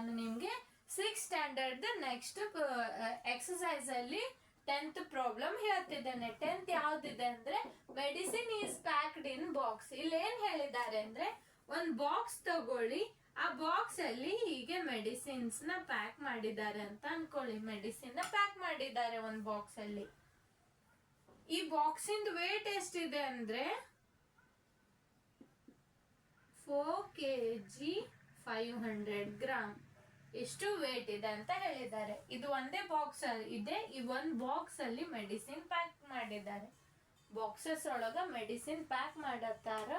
ನಾನು ನಿಮ್ಗೆ 6th standard next exercise ಅಲ್ಲಿ 10th ಪ್ರಾಬ್ಲಮ್ ಹೇಳ್ತಿದ್ದೇನೆ. 10th ಯಾವ್ದಿದೆ ಅಂದ್ರೆ medicine is packed in box. ಇಲ್ಲಿ ಏನ್ ಹೇಳಿದ್ದಾರೆ ಅಂದ್ರೆ ಒಂದ್ ಬಾಕ್ಸ್ ತಗೊಳ್ಳಿ, ಆ ಬಾಕ್ಸ್ ಅಲ್ಲಿ ಹೀಗೆ ಮೆಡಿಸಿನ್ಸ್ ನ ಪ್ಯಾಕ್ ಮಾಡಿದ್ದಾರೆ ಅಂತ ಅನ್ಕೊಳ್ಳಿ. ಮೆಡಿಸಿನ್ ನ ಪ್ಯಾಕ್ ಮಾಡಿದ್ದಾರೆ ಒಂದ್ ಬಾಕ್ಸ್ ಅಲ್ಲಿ. ಈ ಬಾಕ್ಸ್ ಇಂದ ವೇಟ್ ಎಷ್ಟಿದೆ ಅಂದ್ರೆ 4 kg 500 ಗ್ರಾಮ್ ಎಷ್ಟು ವೇಟ್ ಇದೆ ಅಂತ ಹೇಳಿದ್ದಾರೆ. ಇದು ಒಂದೇ ಬಾಕ್ಸ್ ಇದೆ. ಈ ಒಂದ್ ಬಾಕ್ಸ್ ಅಲ್ಲಿ ಮೆಡಿಸಿನ್ ಪ್ಯಾಕ್ ಮಾಡಿದ್ದಾರೆ. ಬಾಕ್ಸಸ್ ಒಳಗ ಮೆಡಿಸಿನ್ ಪ್ಯಾಕ್ ಮಾಡತ್ತಾರ.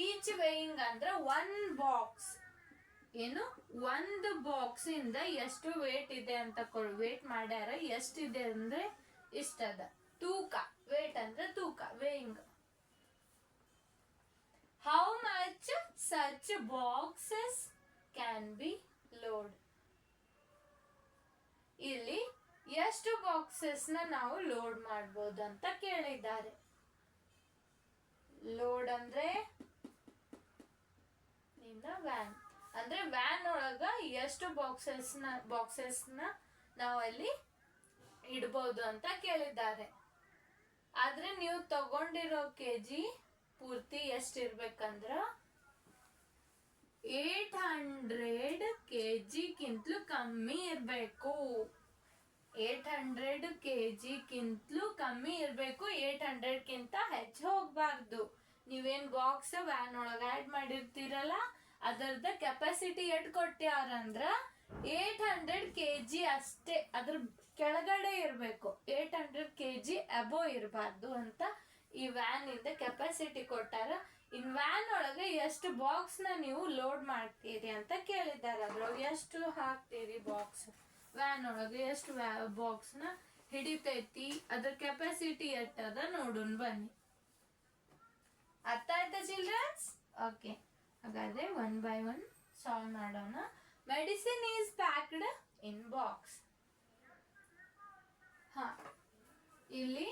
ಈಚ್ ವೇಯಿಂಗ್ ಅಂದ್ರೆ ಒನ್ ಬಾಕ್ಸ್ ಏನು ಒಂದು ಬಾಕ್ಸ್ ಇಂದ ಎಷ್ಟು ವೇಟ್ ಇದೆ ಅಂತ ವೇಟ್ ಮಾಡ್ಯಾರ. ಎಷ್ಟಿದೆ ಅಂದ್ರೆ ಇಷ್ಟದ ತೂಕ. ವೇಟ್ ಅಂದ್ರೆ ತೂಕ, weighing. How much such boxes can be load. ಇಲ್ಲಿ ಎಷ್ಟು ಬಾಕ್ಸಸ್ ನ ನಾವು ಲೋಡ್ ಮಾಡಬಹುದು ಅಂತ ಕೇಳಿದ್ದಾರೆ. ಲೋಡ್ ಅಂದ್ರೆ ವ್ಯಾನ್ ಅಂದ್ರೆ ವ್ಯಾನ್ ಒಳಗ ಎಷ್ಟು ಬಾಕ್ಸಸ್ ನ ನಾವು ಅಲ್ಲಿ ಇಡಬಹುದು ಅಂತ ಕೇಳಿದ್ದಾರೆ. ಆದ್ರೆ ನೀವು ತಗೊಂಡಿರೋ ಕೆಜಿ ಪೂರ್ತಿ ಎಷ್ಟಿರ್ಬೇಕಂದ್ರ 800 kg ಕಮ್ಮಿ ಇರ್ಬೇಕು. 800 kg ಕಮ್ಮಿ ಇರ್ಬೇಕು. 800 ಹೆಚ್ಚು ಹೋಗ್ಬಾರ್ದು. ನೀವೇನ್ ಬಾಕ್ಸ್ ವ್ಯಾನ್ ಒಳಗ ಆಡ್ ಮಾಡಿರ್ತೀರಲ್ಲ ಅದರದ ಕೆಪಾಸಿಟಿ ಎಟ್ ಕೊಟ್ಟ್ಯಾರಂದ್ರ 800 kg ಅಷ್ಟೇ, ಅದ್ರ ಕೆಳಗಡೆ ಇರ್ಬೇಕು. 800 kg ಅಬೋ ಇರಬಾರ್ದು ಅಂತ ಈ ವ್ಯಾನ್ ಇಂದ ಕೆಪಾಸಿಟಿ ಕೊಟ್ಟಾರ. ಇನ್ ವ್ಯಾನ್ ಒಳಗೆ ಎಷ್ಟು ಬಾಕ್ಸ್ ನ ನೀವು ಲೋಡ್ ಮಾಡ್ತೀರಿ ಅಂತ ಕೇಳಿದ್ದಾರೆ. ಅದ್ರೊಳಗೆ ಎಷ್ಟು ಹಾಕ್ತೀರಿ ಬಾಕ್ಸ್, ವ್ಯಾನ್ ಒಳಗೆ ಎಷ್ಟು ಬಾಕ್ಸ್ ನ ಹಿಡಿತೈತಿ, ಅದ್ರ ಕೆಪಾಸಿಟಿ ಎಷ್ಟದ ನೋಡೋಣ ಬನ್ನಿ. ಅರ್ಥ ಆಯ್ತಾ ಚಿಲ್ಡ್ರನ್ಸ್? ಓಕೆ, ಹಾಗಾದ್ರೆ 1 by 1 ಸಾಲ್ವ್ ಮಾಡೋಣ. Medicine is packed in box. ಇಲ್ಲಿ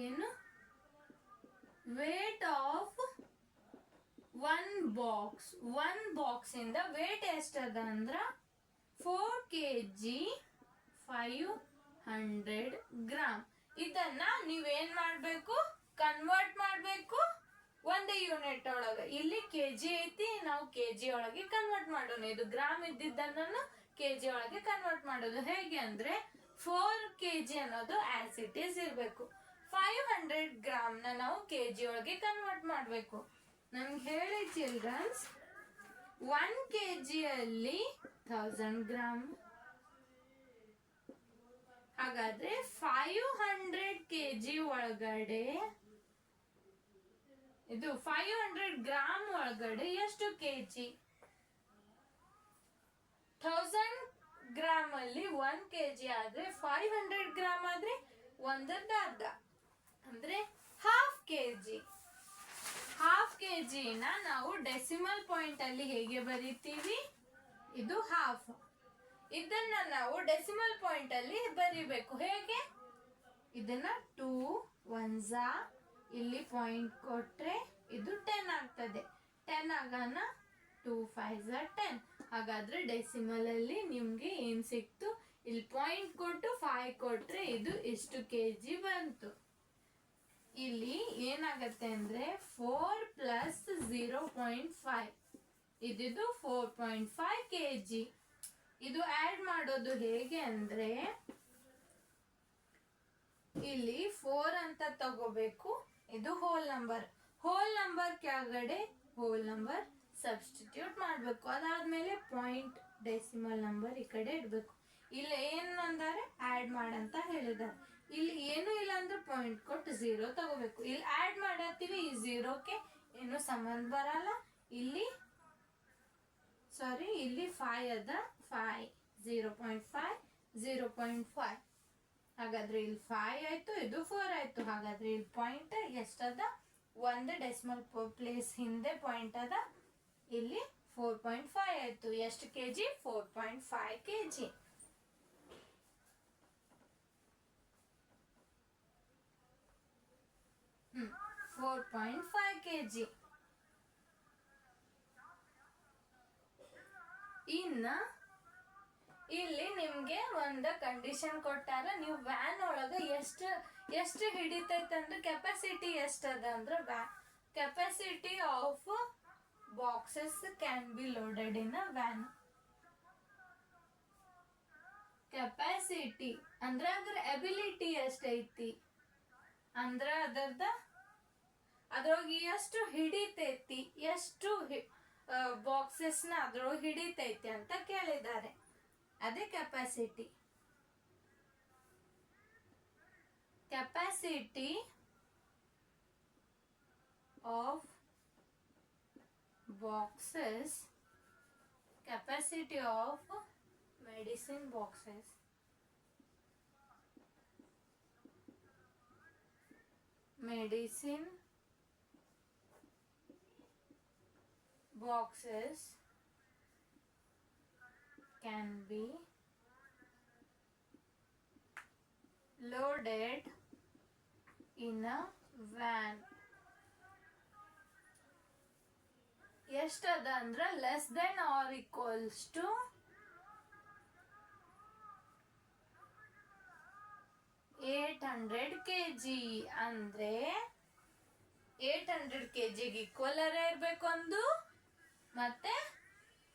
ಏನು ವೇಟ್ ಆಫ್ ಒನ್ ಬಾಕ್ಸ್ ಇಂದ ವೇಟ್ ಎಷ್ಟದ ಅಂದ್ರ 4 kg 500 ಗ್ರಾಮ್. ಇದನ್ನ ನೀವೇನ್ ಮಾಡ್ಬೇಕು, ಕನ್ವರ್ಟ್ ಮಾಡ್ಬೇಕು ಒಂದೇ ಯೂನಿಟ್ ಒಳಗ. ಇಲ್ಲಿ ಕೆಜಿ ಐತಿ, ನಾವು ಕೆಜಿ ಒಳಗೆ ಕನ್ವರ್ಟ್ ಮಾಡೋಣ. ಇದು ಗ್ರಾಮ್ ಇದ್ದಿದ್ದನ್ನ ಕೆಜಿ ಒಳಗೆ ಕನ್ವರ್ಟ್ ಮಾಡೋದು ಹೇಗೆ ಅಂದ್ರೆ 4 kg ಅನ್ನೋದು ಆಸ್ ಇಟ್ ಈಸ್ ಇರ್ಬೇಕು. 500 ಗ್ರಾಮ್ ನ ನಾವು ಕೆಜಿ ಒಳಗೆ ಕನ್ವರ್ಟ್ ಮಾಡ್ಬೇಕು. ನಮ್ಗೆ ಹೇಳಿ ಚಿಲ್ಡ್ರನ್ಸ್, 1 kg ಅಲ್ಲಿ 1000 ಗ್ರಾಮ್. ಹಾಗಾದ್ರೆ 500 kg ಒಳಗಡೆ ಇದು 500 ಗ್ರಾಮ್ ಒಳಗಡೆ ಎಷ್ಟು ಕೆಜಿ? 1000 ಗ್ರಾಮ್ ಅಲ್ಲಿ 1 kg ಆದ್ರೆ 500 ಗ್ರಾಮ್ ಆದ್ರೆ ಒಂದರ್ಧ ಅರ್ಧ ಅಂದ್ರೆ ಹಾಫ್ ಕೆಜಿ. ಹಾಫ್ ಕೆಜಿ ನ ನಾವು ಡೆಸಿಮಲ್ ಪಾಯಿಂಟ್ ಅಲ್ಲಿ ಹೇಗೆ ಬರೀತೀವಿ? ಇದು ಹಾಫ್. ಇದನ್ನ ನಾವು ಡೆಸಿಮಲ್ ಪಾಯಿಂಟ್ ಅಲ್ಲಿ ಬರಿಬೇಕು. ಹೇಗೆ? ಇದನ್ನ 2 1s ಇಲ್ಲಿ ಪಾಯಿಂಟ್ ಕೊಟ್ರೆ ಇದು 10 ಆಗ್ತದೆ. 10 ಆಗಾನ 2 5s 10. ಹಾಗಾದ್ರೆ ಡೆಸಿಮಲ್ ಅಲ್ಲಿ ನಿಮ್ಗೆ ಏನ್ ಸಿಕ್ತು? ಇಲ್ಲಿ ಪಾಯಿಂಟ್ ಕೊಟ್ಟು 5 ಕೊಟ್ರೆ ಇದು ಇಷ್ಟು ಕೆಜಿ ಬಂತು. ಇಲ್ಲಿ ಏನಾಗತ್ತೆ ಅಂದ್ರೆ 4 + 0.5 ಇದು 4.5 kg. ಇದು ಆಡ್ ಮಾಡೋದು ಹೇಗೆ ಅಂದ್ರೆ ಇಲ್ಲಿ 4 ಅಂತ ತಗೋಬೇಕು. ಇದು ಹೋಲ್ ನಂಬರ್ ಕೆಳಗಡೆ ಹೋಲ್ ನಂಬರ್ ಸಬ್ಸ್ಟಿಟ್ಯೂಟ್ ಮಾಡ್ಬೇಕು. ಅದಾದ್ಮೇಲೆ ಪಾಯಿಂಟ್ ಡೆಸಿಮಲ್ ನಂಬರ್ ಈ ಕಡೆ ಇಡ್ಬೇಕು. ಇಲ್ಲಿ ಏನ್ ಅಂದರೆ ಆಡ್ ಮಾಡಂತ ಹೇಳಿದ್ದಾರೆ. ಇಲ್ಲಿ ಏನು ಇಲ್ಲ ಅಂದ್ರೆ ಪಾಯಿಂಟ್ ಕೊಟ್ಟು 0 ತಗೋಬೇಕು. ಇಲ್ಲಿ ಆಡ್ ಮಾಡತ್ತೀವಿ, ಈ 0ಕ್ಕೆ ಏನು ಸಂಬಂಧ ಬರಲ್ಲ. ಇಲ್ಲಿ 5 ಅದ, 5 0.5 0.5. ಹಾಗಾದ್ರೆ ಇಲ್ಲಿ 5 ಆಯ್ತು, ಇದು 4 ಆಯ್ತು. ಹಾಗಾದ್ರೆ ಇಲ್ಲಿ ಪಾಯಿಂಟ್ ಎಷ್ಟದ? ಒಂದು ಡೆಸಿಮಲ್ ಪ್ಲೇಸ್ ಹಿಂದೆ ಪಾಯಿಂಟ್ ಅದ. ಇಲ್ಲಿ 4.5 ಆಯ್ತು. ಎಷ್ಟು ಕೆಜಿ? 4.5 kg. 4.5 kg. ಇನ್ನ ಇಲ್ಲಿ ನಿಮ್ಗೆ ಒಂದು ಕಂಡೀಷನ್ ಕೊಟ್ಟಾರ, ನೀವು ವ್ಯಾನ್ ಒಳಗ ಎಷ್ಟು ಹಿಡಿತೈತೆ ಅಂದ್ರೆ ಕೆಪಾಸಿಟಿ ಎಷ್ಟದ ಅಂದ್ರೆ capacity of boxes can be loaded in a van. Capacity ಅಂದ್ರೆ ಅದ್ರ ಎಬಿಲಿಟಿ ಎಷ್ಟೈತಿ ಅಂದ್ರ ಅದ್ರೊಳಗೆ ಎಷ್ಟು ಹಿಡಿತೈತಿ, ಎಷ್ಟು ಬಾಕ್ಸಸ್ನ ಅದ್ರೊಳಗೆ ಹಿಡಿತೈತಿ ಅಂತ ಕೇಳಿದ್ದಾರೆ. ಅದೇ capacity. Capacity of boxes, capacity of medicine boxes, medicine boxes can be loaded in a van. ಎಷ್ಟದ ಅಂದ್ರೆ less than or equals to 800 kg. ಅಂದ್ರೆ 800 kg ಈಕ್ವಲ್ ಇರ್ಬೇಕು ಒಂದು, ಮತ್ತೆ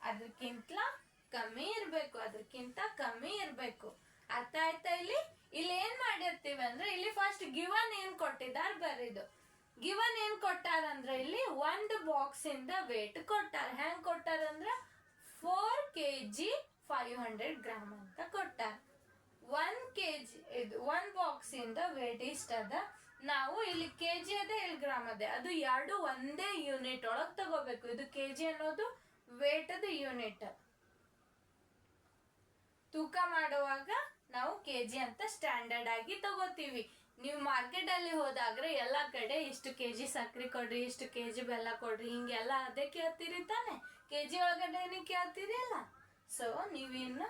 ಅದಕ್ಕಿಂತ ಕಮ್ಮಿ ಇರ್ಬೇಕು. ಅರ್ಥ ಆಯ್ತಾ? ಇಲ್ಲಿ ಏನ್ ಮಾಡಿರ್ತೀವಿ ಅಂದ್ರೆ ಇಲ್ಲಿ ಫಸ್ಟ್ ಗಿವನ್ ಏನ್ ಕೊಟ್ಟಿದ್ದಾರೆ ಬರೀದು. ಗಿವನ್ ಏನ್ ಕೊಟ್ಟಾರಂದ್ರೆ ಇಲ್ಲಿ ಒಂದು ಬಾಕ್ಸ್ ಇಂದ ವೇಟ್ ಕೊಟ್ಟಾರ. ಹೆಂಗ್ ಕೊಟ್ಟಾರಂದ್ರ 4 kg 500 ಗ್ರಾಮ್ ಅಂತ ಕೊಟ್ಟಾರ. 1 kg ಇದು 1 ಬಾಕ್ಸ್ ಇಂದ ವೇಟ್ ಇಷ್ಟದ. ನಾವು ಇಲ್ಲಿ ಕೆಜಿ ಅದೇ ಇಲ್ಲಿ ಗ್ರಾಮ್ ಅದೇ, ಅದು ಎರಡು ಒಂದೇ ಯೂನಿಟ್ ಒಳಗ್ ತಗೋಬೇಕು. ಇದು ಕೆಜಿ ಅನ್ನೋದು ವೇಟ್ ಅದ ಯೂನಿಟ್. ತೂಕ ಮಾಡುವಾಗ ನಾವು ಕೆಜಿ ಅಂತ ಸ್ಟ್ಯಾಂಡರ್ಡ್ ಆಗಿ ತಗೋತೀವಿ. ನೀವು ಮಾರ್ಕೆಟ್ ಅಲ್ಲಿ ಹೋದಾಗ್ರೆ ಎಲ್ಲಾ ಕಡೆ ಇಷ್ಟು ಕೆಜಿ ಸಕ್ಕರೆ ಕೊಡ್ರಿ, ಇಷ್ಟು ಕೆಜಿ ಬೆಲ್ಲ ಕೊಡ್ರಿ, ಹಿಂಗೆಲ್ಲ ಅದೇ ಕೇಳ್ತೀರಿ ತಾನೆ. ಕೆಜಿ ಒಳಗಡೆ ಕೇಳ್ತೀರಿ ಅಲ್ಲ. ಸೊ ನೀವಿನ್ನು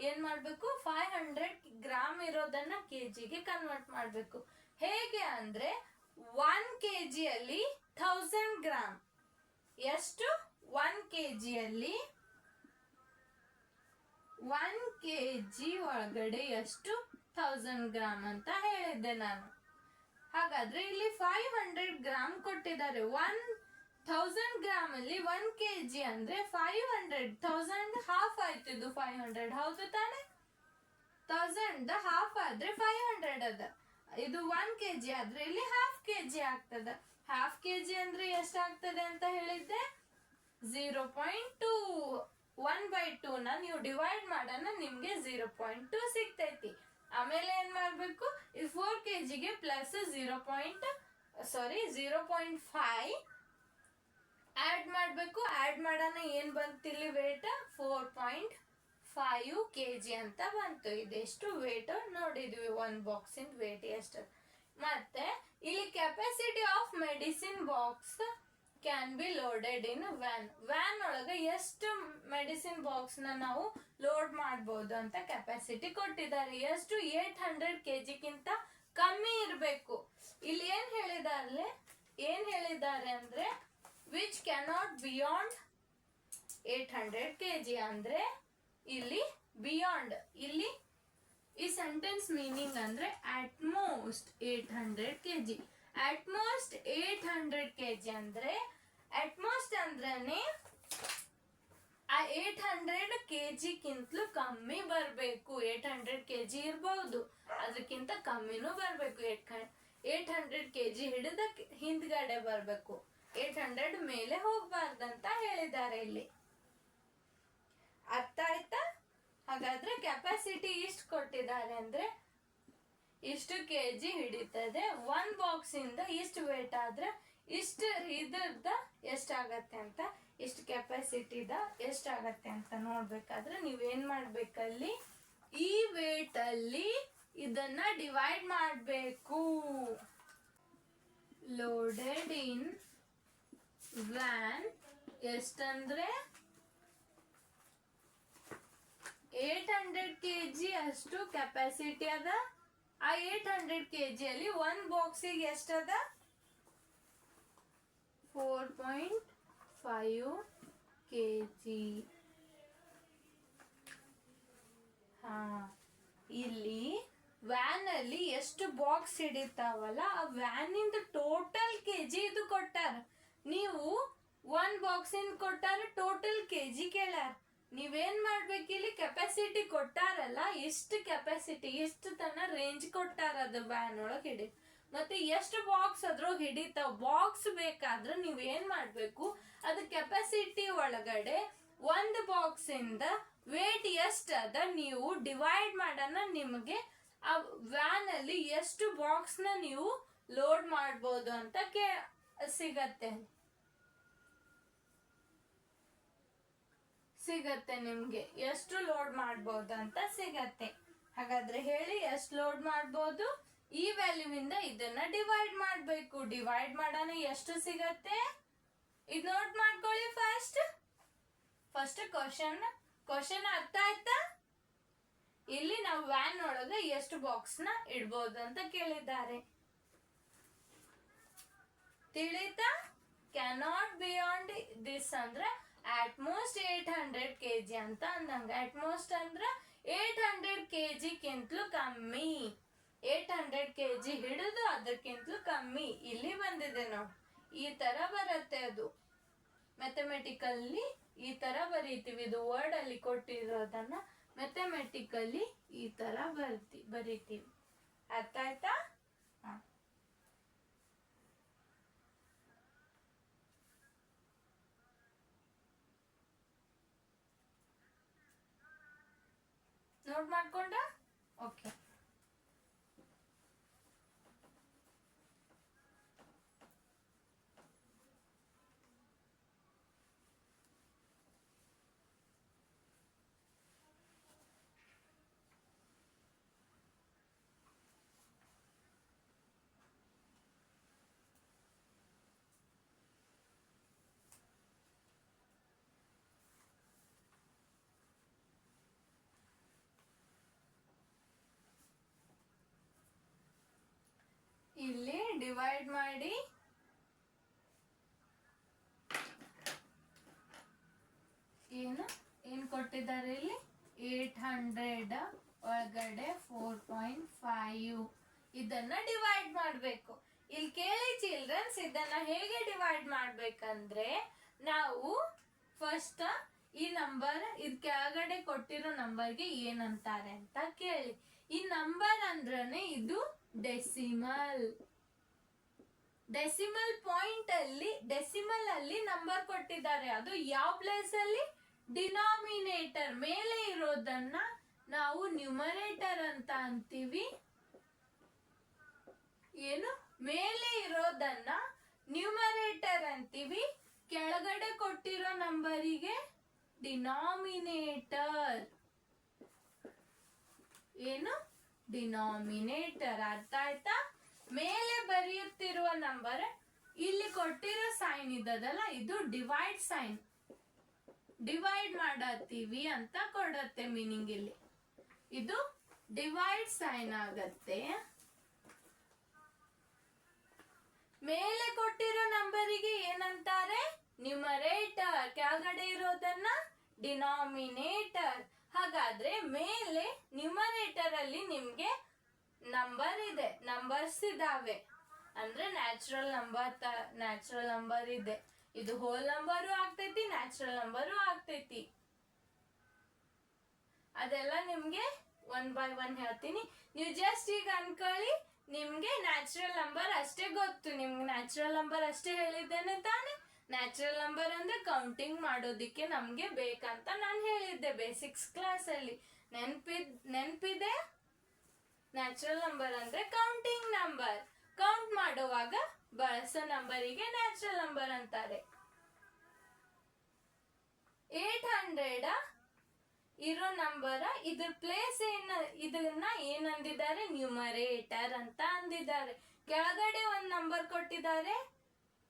ಏನ್ ಮಾಡ್ಬೇಕು, 500 ಗ್ರಾಮ್ ಇರೋದನ್ನ ಕೆಜಿಗೆ ಕನ್ವರ್ಟ್ ಮಾಡ್ಬೇಕು. ಹೇಗೆ ಅಂದ್ರೆ 1 kg ಅಲ್ಲಿ 1000 ಗ್ರಾಮ್. ಎಷ್ಟು? 1 kg ಅಲ್ಲಿ 1 kg ಒಳಗಡೆ ಎಷ್ಟು? 1000 ಗ್ರಾಮ್ ಅಂತ ಹೇಳಿದ್ದೆ ನಾನು. ಹಾಗಾದ್ರೆ ಇಲ್ಲಿ 500 ಗ್ರಾಮ್ ಕೊಟ್ಟಿದ್ದಾರೆ. 1000 ಗ್ರಾಮ್ ಅಲ್ಲಿ 1 kg ಅಂದ್ರೆ 500 ಹಾಫ್ ಆಯ್ತು. ಇದು 500 ಹೌದು ತಾನೆ? 1000 ಹಾಫ್ ಆದ್ರೆ 500 ಅದ. ಇದು 1 kg ಆದ್ರೆ ಇಲ್ಲಿ ಹಾಫ್ kg ಆಗ್ತದ. ಹಾಫ್ kg ಅಂದ್ರೆ ಎಷ್ಟಾಗ್ತದೆ ಅಂತ ಹೇಳಿದ್ದೆ? 0.2. 1/2 ನ ನೀವು ಡಿವೈಡ್ ಮಾಡೋಣ, ನಿಮ್ಗೆ 0.2 ಸಿಗ್ತೈತಿ. ಆಮೇಲೆ ಏನ್ ಮಾಡ್ಬೇಕು, ಇದು 4 kg ಗೆ ಪ್ಲಸ್ 0.5 ಆಡ್ ಮಾಡ್ಬೇಕು. ಆಡ್ ಮಾಡೋಣ, ಏನ್ ಬಂತಿಲ್ಲಿ ವೇಟ್? 4.5 kg ಅಂತ ಬಂತು. ಇದೆಷ್ಟು ವೇಟ್ ನೋಡಿದ್ವಿ, 1 ಬಾಕ್ಸ್ ಇನ್ ವೇಟ್ ಎಷ್ಟು. ಮತ್ತೆ ಇಲ್ಲಿ capacity of medicine box can be loaded in van. Van ಒಳಗೆ ಎಷ್ಟು ಮೆಡಿಸಿನ್ ಬಾಕ್ಸ್ ನ ನಾವು ಲೋಡ್ ಮಾಡಬಹುದು ಅಂತ ಕೆಪಾಸಿಟಿ ಕೊಟ್ಟಿದ್ದಾರೆ. ಎಷ್ಟು? 800 kg ಗಿಂತ ಕಮ್ಮಿ ಇರಬೇಕು. ಇಲ್ಲಿ ಏನ್ ಹೇಳಿದ್ದಾರೆ ಅಂದ್ರೆ ವಿಚ್ ಕ್ಯಾನಾಟ್ ಬಿಯಾಂಡ್ 800 kg. ಅಂದ್ರೆ ಇಲ್ಲಿ ಬಿಯಾಂಡ್, ಇಲ್ಲಿ ಈ ಸೆಂಟೆನ್ಸ್ ಮೀನಿಂಗ್ ಅಂದ್ರೆ at most 800 kg. At most 800 kg ಅಂದ್ರೆ ಅಟ್ ಮೋಸ್ಟ್ ಅಂದ್ರೇನೆ ಆ 800 kg ಗಿಂತಲೂ ಕಮ್ಮಿ ಬರ್ಬೇಕು. 800 kg ಇರಬಹುದು, ಅದಕ್ಕಿಂತ ಕಮ್ಮಿನೂ ಬರ್ಬೇಕು. 800 kg ಹಿಡಿದ ಹಿಂದ್ಗಡೆ ಬರ್ಬೇಕು, 800 ಮೇಲೆ ಹೋಗ್ಬಾರ್ದಂತ ಹೇಳಿದ್ದಾರೆ ಇಲ್ಲಿ. ಅರ್ಥ ಆಯ್ತಾ? ಹಾಗಾದ್ರೆ ಕೆಪಾಸಿಟಿ ಇಷ್ಟು ಕೊಟ್ಟಿದ್ದಾರೆ ಅಂದ್ರೆ ಇಷ್ಟು ಕೆಜಿ ಹಿಡಿತದೆ. 1 ಬಾಕ್ಸ್ ಇಂದ ಇಷ್ಟು ವೇಟ್ ಆದ್ರೆ ಇಷ್ಟು ಇದ್ರದ ಎಷ್ಟಾಗತ್ತೆ ಅಂತ, ಇಷ್ಟು ಕೆಪಾಸಿಟಿದ ಎಷ್ಟಾಗತ್ತೆ ಅಂತ ನೋಡ್ಬೇಕಾದ್ರೆ ನೀವೇನ್ ಮಾಡ್ಬೇಕಲ್ಲಿ, ಈ ವೇಟ್ ಅಲ್ಲಿ ಇದನ್ನ ಡಿವೈಡ್ ಮಾಡಬೇಕು. ಲೋಡೆಡ್ ಇನ್ ವ್ಯಾನ್ ಎಷ್ಟಂದ್ರೆ 800 kg ಅಷ್ಟು ಕೆಪಾಸಿಟಿ ಅದ. ಆ 800 kg ಅಲ್ಲಿ 1 ಬಾಕ್ಸಿಗೆ ಎಷ್ಟದ? 4.5 kg. ಹಾ, ಇಲ್ಲಿ ವ್ಯಾನ್ ಅಲ್ಲಿ ಎಷ್ಟು ಬಾಕ್ಸ್ ಹಿಡಿತಾವಲ್ಲ ಆ ವ್ಯಾನಿಂದ ಟೋಟಲ್ ಕೆಜಿ ಇದು ಕೊಟ್ಟಾರ. ನೀವು ಒಂದ್ ಬಾಕ್ಸ್ ಇಂದ ಕೊಟ್ಟಾರ, ಟೋಟಲ್ ಕೆಜಿ ಕೇಳ್ಯಾರ. ನೀವೇನ್ ಮಾಡ್ಬೇಕು, ಇಲ್ಲಿ ಕೆಪಾಸಿಟಿ ಕೊಟ್ಟಾರಲ್ಲ, ಎಷ್ಟು ಕೆಪಾಸಿಟಿ ಎಷ್ಟು ತನ ರೇಂಜ್ ಕೊಟ್ಟಾರ ಅದು ವ್ಯಾನ್ ಒಳಗೆ ಹಿಡಿ. ಮತ್ತೆ ಎಷ್ಟು ಬಾಕ್ಸ್ ಅದ್ರೊಳಗೆ ಹಿಡಿತಾವ ಬಾಕ್ಸ್ ಬೇಕಾದ್ರೆ ನೀವೇನ್ ಮಾಡ್ಬೇಕು, ಅದು ಕೆಪಾಸಿಟಿ ಒಳಗಡೆ ಒಂದು ಬಾಕ್ಸ್ ಇಂದ ವೇಟ್ ಎಷ್ಟು ಅದ ನೀವು ಡಿವೈಡ್ ಮಾಡೋಣ. ನಿಮಗೆ ಆ ವ್ಯಾನ್ ಅಲ್ಲಿ ಎಷ್ಟು ಬಾಕ್ಸ್ ನ ನೀವು ಲೋಡ್ ಮಾಡ್ಬೋದು ಅಂತ ಸಿಗತ್ತೆ ನಿಮ್ಗೆ ಎಷ್ಟು ಲೋಡ್ ಮಾಡ್ಬೋದು ಅಂತ ಸಿಗತ್ತೆ. ಹಾಗಾದ್ರೆ ಹೇಳಿ, ಎಷ್ಟು ಲೋಡ್ ಮಾಡ್ಬೋದು? ಈ ವ್ಯಾಲ್ಯೂ ಇಂದ ಇದನ್ನ ಡಿವೈಡ್ ಮಾಡ್ಬೇಕು. ಡಿವೈಡ್ ಮಾಡೋಣ ಎಷ್ಟು ಸಿಗತ್ತೆ ಇದು ನೋಟ್ ಮಾಡ್ಕೊಳ್ಳಿ. ಫಸ್ಟ್ ಕ್ವಶನ್ ಅರ್ಥ ಆಯ್ತಾ? ಇಲ್ಲಿ ನಾವು ವ್ಯಾನ್ ಒಳಗೆ ಎಷ್ಟು ಬಾಕ್ಸ್ ನ ಇಡ್ಬೋದು ಅಂತ ಕೇಳಿದ್ದಾರೆ. ತಿಳಿತಾ? ಕ್ಯಾನಾಟ್ ಬಿಯಾಂಡ್ ದಿಸ್ ಅಂದ್ರೆ ಅಟ್ ಮೋಸ್ಟ್ 800 kg ಅಂತ ಅಂದಂಗ. ಅಟ್ ಮೋಸ್ಟ್ ಅಂದ್ರೆ 800 kg ಕಿಂತಲೂ ಕಮ್ಮಿ. 800 kg ಹಿಡಿದು ಅದಕ್ಕಿಂತಲೂ ಕಮ್ಮಿ ಇಲ್ಲಿ ಬಂದಿದೆ ನೋಡಿ. ಈ ತರ ಬರುತ್ತೆ ಅದು. ಮ್ಯಾಥಮೆಟಿಕಲ್ಲಿ ಈ ತರ ಬರೀತೀವಿ. ಇದು ವರ್ಡ್ ಅಲ್ಲಿ ಕೊಟ್ಟಿರೋದನ್ನ ಮ್ಯಾಥಮೆಟಿಕಲಿ ಈ ತರ ಬರೀತೀವಿ. ಅರ್ಥ ಆಯ್ತಾ? ನೋಟ್ ಮಾಡ್ಕೊಂಡ? ಓಕೆ. ಇಲ್ಲಿ ಡಿವೈಡ್ ಮಾಡಿ ಏನ್ ಕೊಟ್ಟಿದ್ದಾರೆ ಇಲ್ಲಿ 800 ಒಳಗಡೆ 4.5 ಇದನ್ನ ಡಿವೈಡ್ ಮಾಡ್ಬೇಕು. ಇಲ್ಲಿ ಕೇಳಿ ಚಿಲ್ಡ್ರನ್ಸ್, ಇದನ್ನ ಹೇಗೆ ಡಿವೈಡ್ ಮಾಡ್ಬೇಕಂದ್ರೆ ನಾವು ಫಸ್ಟ್ ಈ ನಂಬರ್ ಇದ್ ಕೆಳಗಡೆ ಕೊಟ್ಟಿರೋ ನಂಬರ್ಗೆ ಏನಂತಾರೆ ಅಂತ ಕೇಳಿ. ಈ ನಂಬರ್ ಅಂದ್ರನೆ ಇದು ಡೆಸಿಮಲ್ ಪಾಯಿಂಟ್ ಅಲ್ಲಿ ಡೆಸಿಮಲ್ ಅಲ್ಲಿ ನಂಬರ್ ಕೊಟ್ಟಿದ್ದಾರೆ. ಅದು ಯಾವ ಪ್ಲೇಸ್ ಅಲ್ಲಿ? ಡಿನಾಮಿನೇಟರ್ ಮೇಲೆ ಇರೋದನ್ನ ನಾವು ನ್ಯೂಮರೇಟರ್ ಅಂತ ಅಂತೀವಿ. ಏನು? ಮೇಲೆ ಇರೋದನ್ನ ನ್ಯೂಮರೇಟರ್ ಅಂತೀವಿ. ಕೆಳಗಡೆ ಕೊಟ್ಟಿರೋ ನಂಬರಿಗೆ ಡಿನಾಮಿನೇಟರ್. ಏನು? ಡಿನಾಮಿನೇಟರ್. ಅರ್ಥ ಆಯ್ತಾ? ಮೇಲೆ ಬರೆಯುತ್ತಿರುವ ನಂಬರ್ ಇಲ್ಲಿ ಕೊಟ್ಟಿರೋ ಸೈನ್ ಇದದಲ್ಲ, ಇದು ಡಿವೈಡ್ ಸೈನ್. ಡಿವೈಡ್ ಮಾಡತ್ತೀವಿ ಅಂತ ಕೊಡತ್ತೆ ಮೀನಿಂಗ್. ಇಲ್ಲಿ ಇದು ಡಿವೈಡ್ ಸೈನ್ ಆಗತ್ತೆ. ಮೇಲೆ ಕೊಟ್ಟಿರೋ ನಂಬರಿಗೆ ಏನಂತಾರೆ? ನ್ಯೂಮರೇಟರ್. ಕೆಳಗಡೆ ಇರೋದನ್ನ ಡಿನಾಮಿನೇಟರ್. ಹಾಗಾದ್ರೆ ಮೇಲೆ ನ್ಯೂಮರೇಟರ್ ಅಲ್ಲಿ ನಿಮ್ಗೆ ನಂಬರ್ ಇದೆ, ನಂಬರ್ಸ್ ಇದಾವೆ ಅಂದ್ರೆ ನ್ಯಾಚುರಲ್ ನಂಬರ್ ಇದೆ. ಇದು ಹೋಲ್ ನಂಬರು ಆಗ್ತೈತಿ, ನ್ಯಾಚುರಲ್ ನಂಬರು ಆಗ್ತೈತಿ. ಅದೆಲ್ಲ ನಿಮ್ಗೆ 1 by 1 ಹೇಳ್ತೀನಿ. ನೀವು ಜಸ್ಟ್ ಈಗ ಅನ್ಕೊಳ್ಳಿ, ನಿಮ್ಗೆ ನ್ಯಾಚುರಲ್ ನಂಬರ್ ಅಷ್ಟೇ ಗೊತ್ತು. ನಿಮ್ಗೆ ನ್ಯಾಚುರಲ್ ನಂಬರ್ ಅಷ್ಟೇ ಹೇಳಿದ್ದೇನೆ ತಾನೆ. ನ್ಯಾಚುರಲ್ ನಂಬರ್ ಅಂದ್ರೆ ಕೌಂಟಿಂಗ್ ಮಾಡೋದಿಕ್ಕೆ ನಮ್ಗೆ ಬೇಕಂತ ನಾನು ಹೇಳಿದ್ದೆ ಬೇಸಿಕ್ಸ್ ಕ್ಲಾಸ್ ಅಲ್ಲಿ. ನೆನ್ಪಿದೆ? ನ್ಯಾಚುರಲ್ ನಂಬರ್ ಅಂದ್ರೆ ಕೌಂಟಿಂಗ್ ನಂಬರ್. ಕೌಂಟ್ ಮಾಡುವಾಗ ಬಳಸೋ ನಂಬರಿಗೆ ನ್ಯಾಚುರಲ್ ನಂಬರ್ ಅಂತಾರೆ. 800 ಇರೋ ನಂಬರ್, ಇದ್ರ ಪ್ಲೇಸ್ ಇದನ್ನ ಏನಂದಿದ್ದಾರೆ? ನ್ಯೂಮರೇಟರ್ ಅಂತ ಅಂದಿದ್ದಾರೆ. ಕೆಳಗಡೆ ಒಂದ್ ನಂಬರ್ ಕೊಟ್ಟಿದ್ದಾರೆ.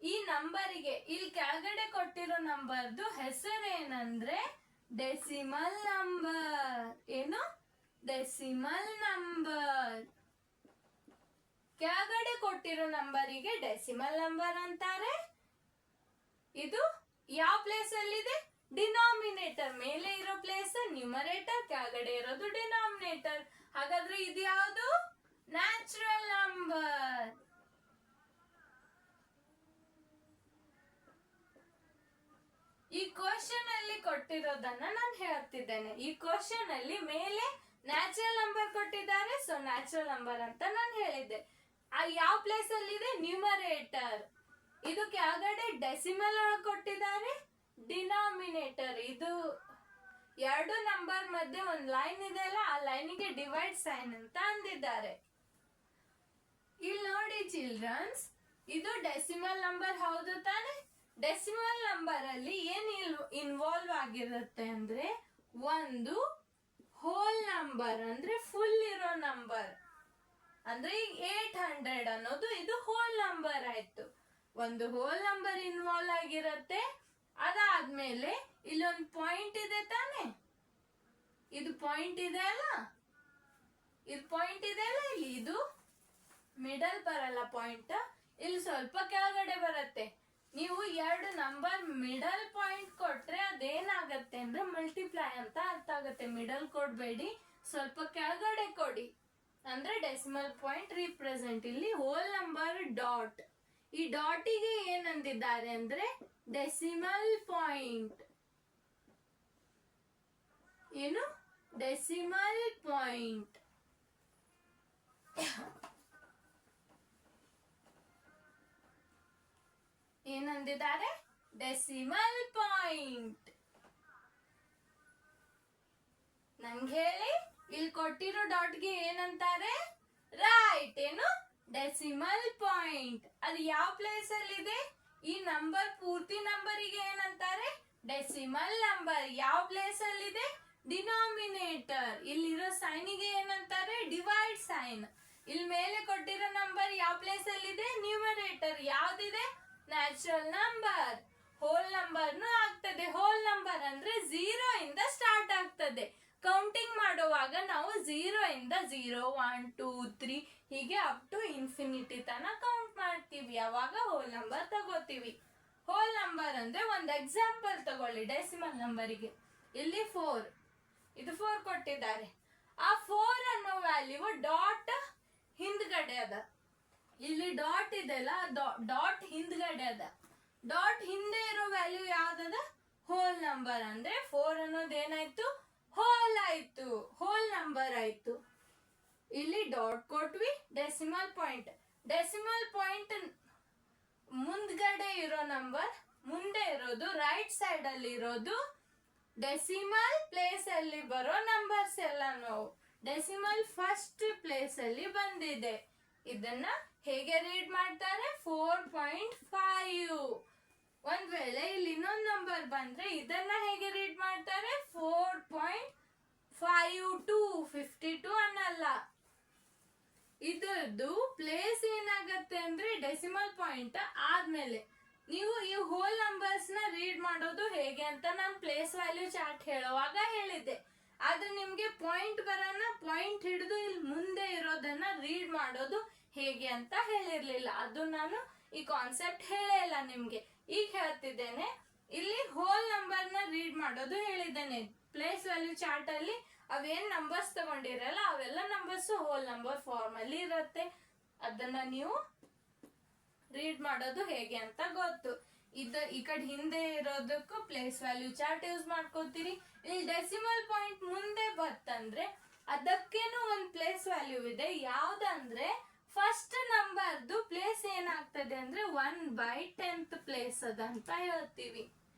ಈ ನಂಬರಿಗೆ ಇಲ್ಲಿ ಕೆಳಗಡೆ ಕೊಟ್ಟಿರೋ ನಂಬರ್ದು ಹೆಸರೇನಂದ್ರೆ ಡೆಸಿಮಲ್ ನಂಬರ್. ಏನು? Decimal number. ಕೆಳಗಡೆ ಕೊಟ್ಟಿರೋ ನಂಬರಿಗೆ ಡೆಸಿಮಲ್ ನಂಬರ್ ಅಂತಾರೆ. ಇದು ಯಾವ ಪ್ಲೇಸ್ ಅಲ್ಲಿದೆ? ಡಿನಾಮಿನೇಟರ್. ಮೇಲೆ ಇರೋ ಪ್ಲೇಸ್ ನ್ಯೂಮರೇಟರ್, ಕೆಳಗಡೆ ಇರೋದು ಡಿನಾಮಿನೇಟರ್. ಹಾಗಾದ್ರೆ ಇದು ಯಾವುದು? Natural number. ಈ ಕ್ವಶನ್ ಅಲ್ಲಿ ಕೊಟ್ಟಿರೋದನ್ನ ನಾನು ಹೇಳ್ತಿದ್ದೇನೆ. ಈ ಕ್ವಶನ್ ಅಲ್ಲಿ ಮೇಲೆ ನ್ಯಾಚುರಲ್ ನಂಬರ್ ಕೊಟ್ಟಿದ್ದಾರೆ, ಸೊ ನ್ಯಾಚುರಲ್ ನಂಬರ್ ಅಂತ ನಾನು ಹೇಳಿದ್ದೆ. ಯಾವ ಪ್ಲೇಸ್ ಅಲ್ಲಿ ಇದೆ? ನ್ಯೂಮರೇಟರ್. ಇದು ಕೆಳಗಡೆ ಡೆಸಿಮಲ್ ಒಳಗೆ ಕೊಟ್ಟಿದ್ದಾರೆ, ಡಿನಾಮಿನೇಟರ್. ಇದು ಎರಡು ನಂಬರ್ ಮಧ್ಯೆ ಒಂದು ಲೈನ್ ಇದೆ ಅಲ್ಲ, ಆ ಲೈನಿಗೆ ಡಿವೈಡ್ ಸೈನ್ ಅಂತ ಅಂದಿದ್ದಾರೆ. ಇಲ್ಲಿ ನೋಡಿ ಚಿಲ್ಡ್ರನ್ಸ್, ಇದು ಡೆಸಿಮಲ್ ನಂಬರ್ ಹೌದು ತಾನೆ? ಡೆಸಿಮಲ್ ನಂಬರ್ ಅಲ್ಲಿ ಏನ್ ಇನ್ವಾಲ್ವ್ ಆಗಿರುತ್ತೆ ಅಂದ್ರೆ, ಒಂದು ಹೋಲ್ ನಂಬರ್ ಅಂದ್ರೆ ಫುಲ್ ಇರೋ ನಂಬರ್. ಅಂದ್ರೆ ಈಗ 800 ಅನ್ನೋದು ಇದು ಹೋಲ್ ನಂಬರ್ ಆಯ್ತು. ಒಂದು ಹೋಲ್ ನಂಬರ್ ಇನ್ವಾಲ್ವ್ ಆಗಿರತ್ತೆ. ಅದಾದ್ಮೇಲೆ ಇಲ್ಲೊಂದು ಪಾಯಿಂಟ್ ಇದೆ ತಾನೆ, ಇದು ಪಾಯಿಂಟ್ ಇದೆ ಅಲ್ಲ, ಇದು ಪಾಯಿಂಟ್ ಇದೆ ಅಲ್ಲ, ಇಲ್ಲಿ ಇದು ಮಿಡಲ್ ಬರಲ್ಲ ಪಾಯಿಂಟ್, ಇಲ್ಲಿ ಸ್ವಲ್ಪ ಕೆಳಗಡೆ ಬರುತ್ತೆ. ನೀವು ಎರಡು ನಂಬರ್ ಮಿಡಲ್ ಪಾಯಿಂಟ್ ಕೊಟ್ರೆ ಅದೇನಾಗತ್ತೆ ಅಂದ್ರೆ ಮಲ್ಟಿಪ್ಲೈ ಅಂತ ಅರ್ಥ ಆಗುತ್ತೆ. ಮಿಡಲ್ ಕೊಡ್ಬೇಡಿ, ಸ್ವಲ್ಪ ಕೆಳಗಡೆ ಕೊಡಿ, ಅಂದ್ರೆ ಡೆಸಿಮಲ್ ಪಾಯಿಂಟ್ ರಿಪ್ರೆಸೆಂಟ್. ಇಲ್ಲಿ ಹೋಲ್ ನಂಬರ್ ಡಾಟ್, ಈ ಡಾಟಿಗೆ ಏನಂದಿದ್ದಾರೆ ಅಂದ್ರೆ ಡೆಸಿಮಲ್ ಪಾಯಿಂಟ್. ಏನು? Decimal point. ಏನಂದಿದ್ದಾರೆ? Decimal point. ನಂಗೆ ಹೇಳಿ, ಇಲ್ಲಿ ಕೊಟ್ಟಿರೋ ಡಾಟ್ಗೆ ಏನಂತಾರೆ? ರೈಟ್. ಏನು? Decimal point. ಅದು ಯಾವ ಪ್ಲೇಸ್ ಅಲ್ಲಿ ಇದೆ? ಈ ನಂಬರ್ ಪೂರ್ತಿ ನಂಬರಿಗೆ ಏನಂತಾರೆ? Decimal number. ಯಾವ ಪ್ಲೇಸ್ ಅಲ್ಲಿ ಇದೆ? ಡಿನಾಮಿನೇಟರ್. ಇಲ್ಲಿರೋ ಸೈನಿಗೆ ಏನಂತಾರೆ? Divide sign. ಇಲ್ಲಿ ಮೇಲೆ ಕೊಟ್ಟಿರೋ ನಂಬರ್ ಯಾವ ಪ್ಲೇಸ್ ಅಲ್ಲಿ ಇದೆ? ನ್ಯೂಮರೇಟರ್. ಯಾವ್ದಿದೆ? Natural number. ಹೋಲ್ ನಂಬರ್ನು ಆಗ್ತದೆ. ಹೋಲ್ ನಂಬರ್ ಅಂದ್ರೆ 0 ಇಂದ ಸ್ಟಾರ್ಟ್ ಆಗ್ತದೆ. ಕೌಂಟಿಂಗ್ ಮಾಡುವಾಗ ನಾವು 0 ಇಂದ 0, 1, 2, 3 ಹೀಗೆ ಅಪ್ ಟು ಇನ್ಫಿನಿಟಿ ತನ ಕೌಂಟ್ ಮಾಡ್ತೀವಿ. ಯಾವಾಗ ಹೋಲ್ ನಂಬರ್ ತಗೋತೀವಿ. ಹೋಲ್ ನಂಬರ್ ಅಂದ್ರೆ ಒಂದು ಎಕ್ಸಾಂಪಲ್ ತಗೊಳ್ಳಿ ಡೆಸಿಮಲ್ ನಂಬರಿಗೆ. ಇಲ್ಲಿ 4, ಇದು 4 ಕೊಟ್ಟಿದ್ದಾರೆ. ಆ 4 ಅನ್ನೋ ವ್ಯಾಲ್ಯೂ ಡಾಟ್ ಹಿಂದ್ಗಡೆ ಅದ. ಇಲ್ಲಿ ಡಾಟ್ ಇದೆಲ್ಲ, ಡಾಟ್ ಹಿಂದ್ಗಡೆ ಅದ. ಡಾಟ್ ಹಿಂದೆ ಇರೋ ವ್ಯಾಲ್ಯೂ ಯಾವ್ದದ? Whole number. ಅಂದ್ರೆ 4 ಅನ್ನೋದು ಏನಾಯ್ತು? ಹೋಲ್ ಆಯ್ತು, ಹೋಲ್ ನಂಬರ್ ಆಯ್ತು. ಇಲ್ಲಿ ಡಾಟ್ ಕೊಟ್ವಿ, ಡೆಸಿಮಲ್ ಪಾಯಿಂಟ್. ಡೆಸಿಮಲ್ ಪಾಯಿಂಟ್ ಮುಂದ್ಗಡೆ ಇರೋ ನಂಬರ್, ಮುಂದೆ ಇರೋದು ರೈಟ್ ಸೈಡ್ ಅಲ್ಲಿ ಇರೋದು ಡೆಸಿಮಲ್ ಪ್ಲೇಸ್ ಅಲ್ಲಿ ಬರೋ ನಂಬರ್ಸ್ ಎಲ್ಲ ನಾವು ಡೆಸಿಮಲ್ ಫಸ್ಟ್ ಪ್ಲೇಸ್ ಅಲ್ಲಿ ಬಂದಿದೆ. ಇದನ್ನ ಹೇಗೆ ರೀಡ್ ಮಾಡ್ತಾರೆ? 4.5. ಒಂದ್ ವೇಳೆ ಇಲ್ಲಿ ಇನ್ನೊಂದು ನಂಬರ್ ಬಂದ್ರೆ ಇದನ್ನ ಹೇಗೆ ರೀಡ್ ಮಾಡ್ತಾರೆ? 4.52 ಅನ್ನಲ್ಲ. ಇದರದ್ದು ಪ್ಲೇಸ್ ಏನಾಗತ್ತೆ ಅಂದ್ರೆ ಡೆಸಿಮಲ್ ಪಾಯಿಂಟ್ ಆದ್ಮೇಲೆ. ನೀವು ಈ ಹೋಲ್ ನಂಬರ್ಸ್ ನ ರೀಡ್ ಮಾಡೋದು ಹೇಗೆ ಅಂತ ನಾನು ಪ್ಲೇಸ್ ವ್ಯಾಲ್ಯೂ ಚಾರ್ಟ್ ಹೇಳುವಾಗ ಹೇಳಿದ್ದೆ. ಆದ್ರೆ ನಿಮ್ಗೆ ಪಾಯಿಂಟ್ ಬರೋಣ, ಪಾಯಿಂಟ್ ಹಿಡಿದು ಇಲ್ಲಿ ಮುಂದೆ ಇರೋದನ್ನ ರೀಡ್ ಮಾಡೋದು ಹೇಗೆ ಅಂತ ಹೇಳಿರ್ಲಿಲ್ಲ. ಅದು ನಾನು ಈ ಕಾನ್ಸೆಪ್ಟ್ ಹೇಳೇ ಇಲ್ಲ ನಿಮ್ಗೆ. ಈಗ ಹೇಳ್ತಿದ್ದೇನೆ. ಇಲ್ಲಿ ಹೋಲ್ ನಂಬರ್ ನ ರೀಡ್ ಮಾಡೋದು ಹೇಳಿದ್ದೇನೆ. ಪ್ಲೇಸ್ ವ್ಯಾಲ್ಯೂ ಚಾರ್ಟ್ ಅಲ್ಲಿ ಅವೇನ್ ನಂಬರ್ಸ್ ತಗೊಂಡಿರಲ್ಲ ಅವೆಲ್ಲ ನಂಬರ್ಸ್ ಹೋಲ್ ನಂಬರ್ ಫಾರ್ಮ್ ಅಲ್ಲಿ ಇರುತ್ತೆ. ಅದನ್ನ ನೀವು ರೀಡ್ ಮಾಡೋದು ಹೇಗೆ ಅಂತ ಗೊತ್ತು. ಈ ಕಡೆ ಹಿಂದೆ ಇರೋದಕ್ಕೂ ಪ್ಲೇಸ್ ವ್ಯಾಲ್ಯೂ ಚಾರ್ಟ್ ಯೂಸ್ ಮಾಡ್ಕೋತೀರಿ. ಇಲ್ಲಿ ಡೆಸಿಮಲ್ ಪಾಯಿಂಟ್ ಮುಂದೆ ಬರ್ತಂದ್ರೆ ಅದಕ್ಕೇನು ಒಂದು ಪ್ಲೇಸ್ ವ್ಯಾಲ್ಯೂ ಇದೆ. ಯಾವ್ದಂದ್ರೆ ಫಸ್ಟ್ ನಂಬರ್ದು ಪ್ಲೇಸ್ ಏನಾಗ್ತದೆ ಅಂದ್ರೆ 1/10th ಪ್ಲೇಸ್ ಅದಂತ ಹೇಳ್ತೀವಿ.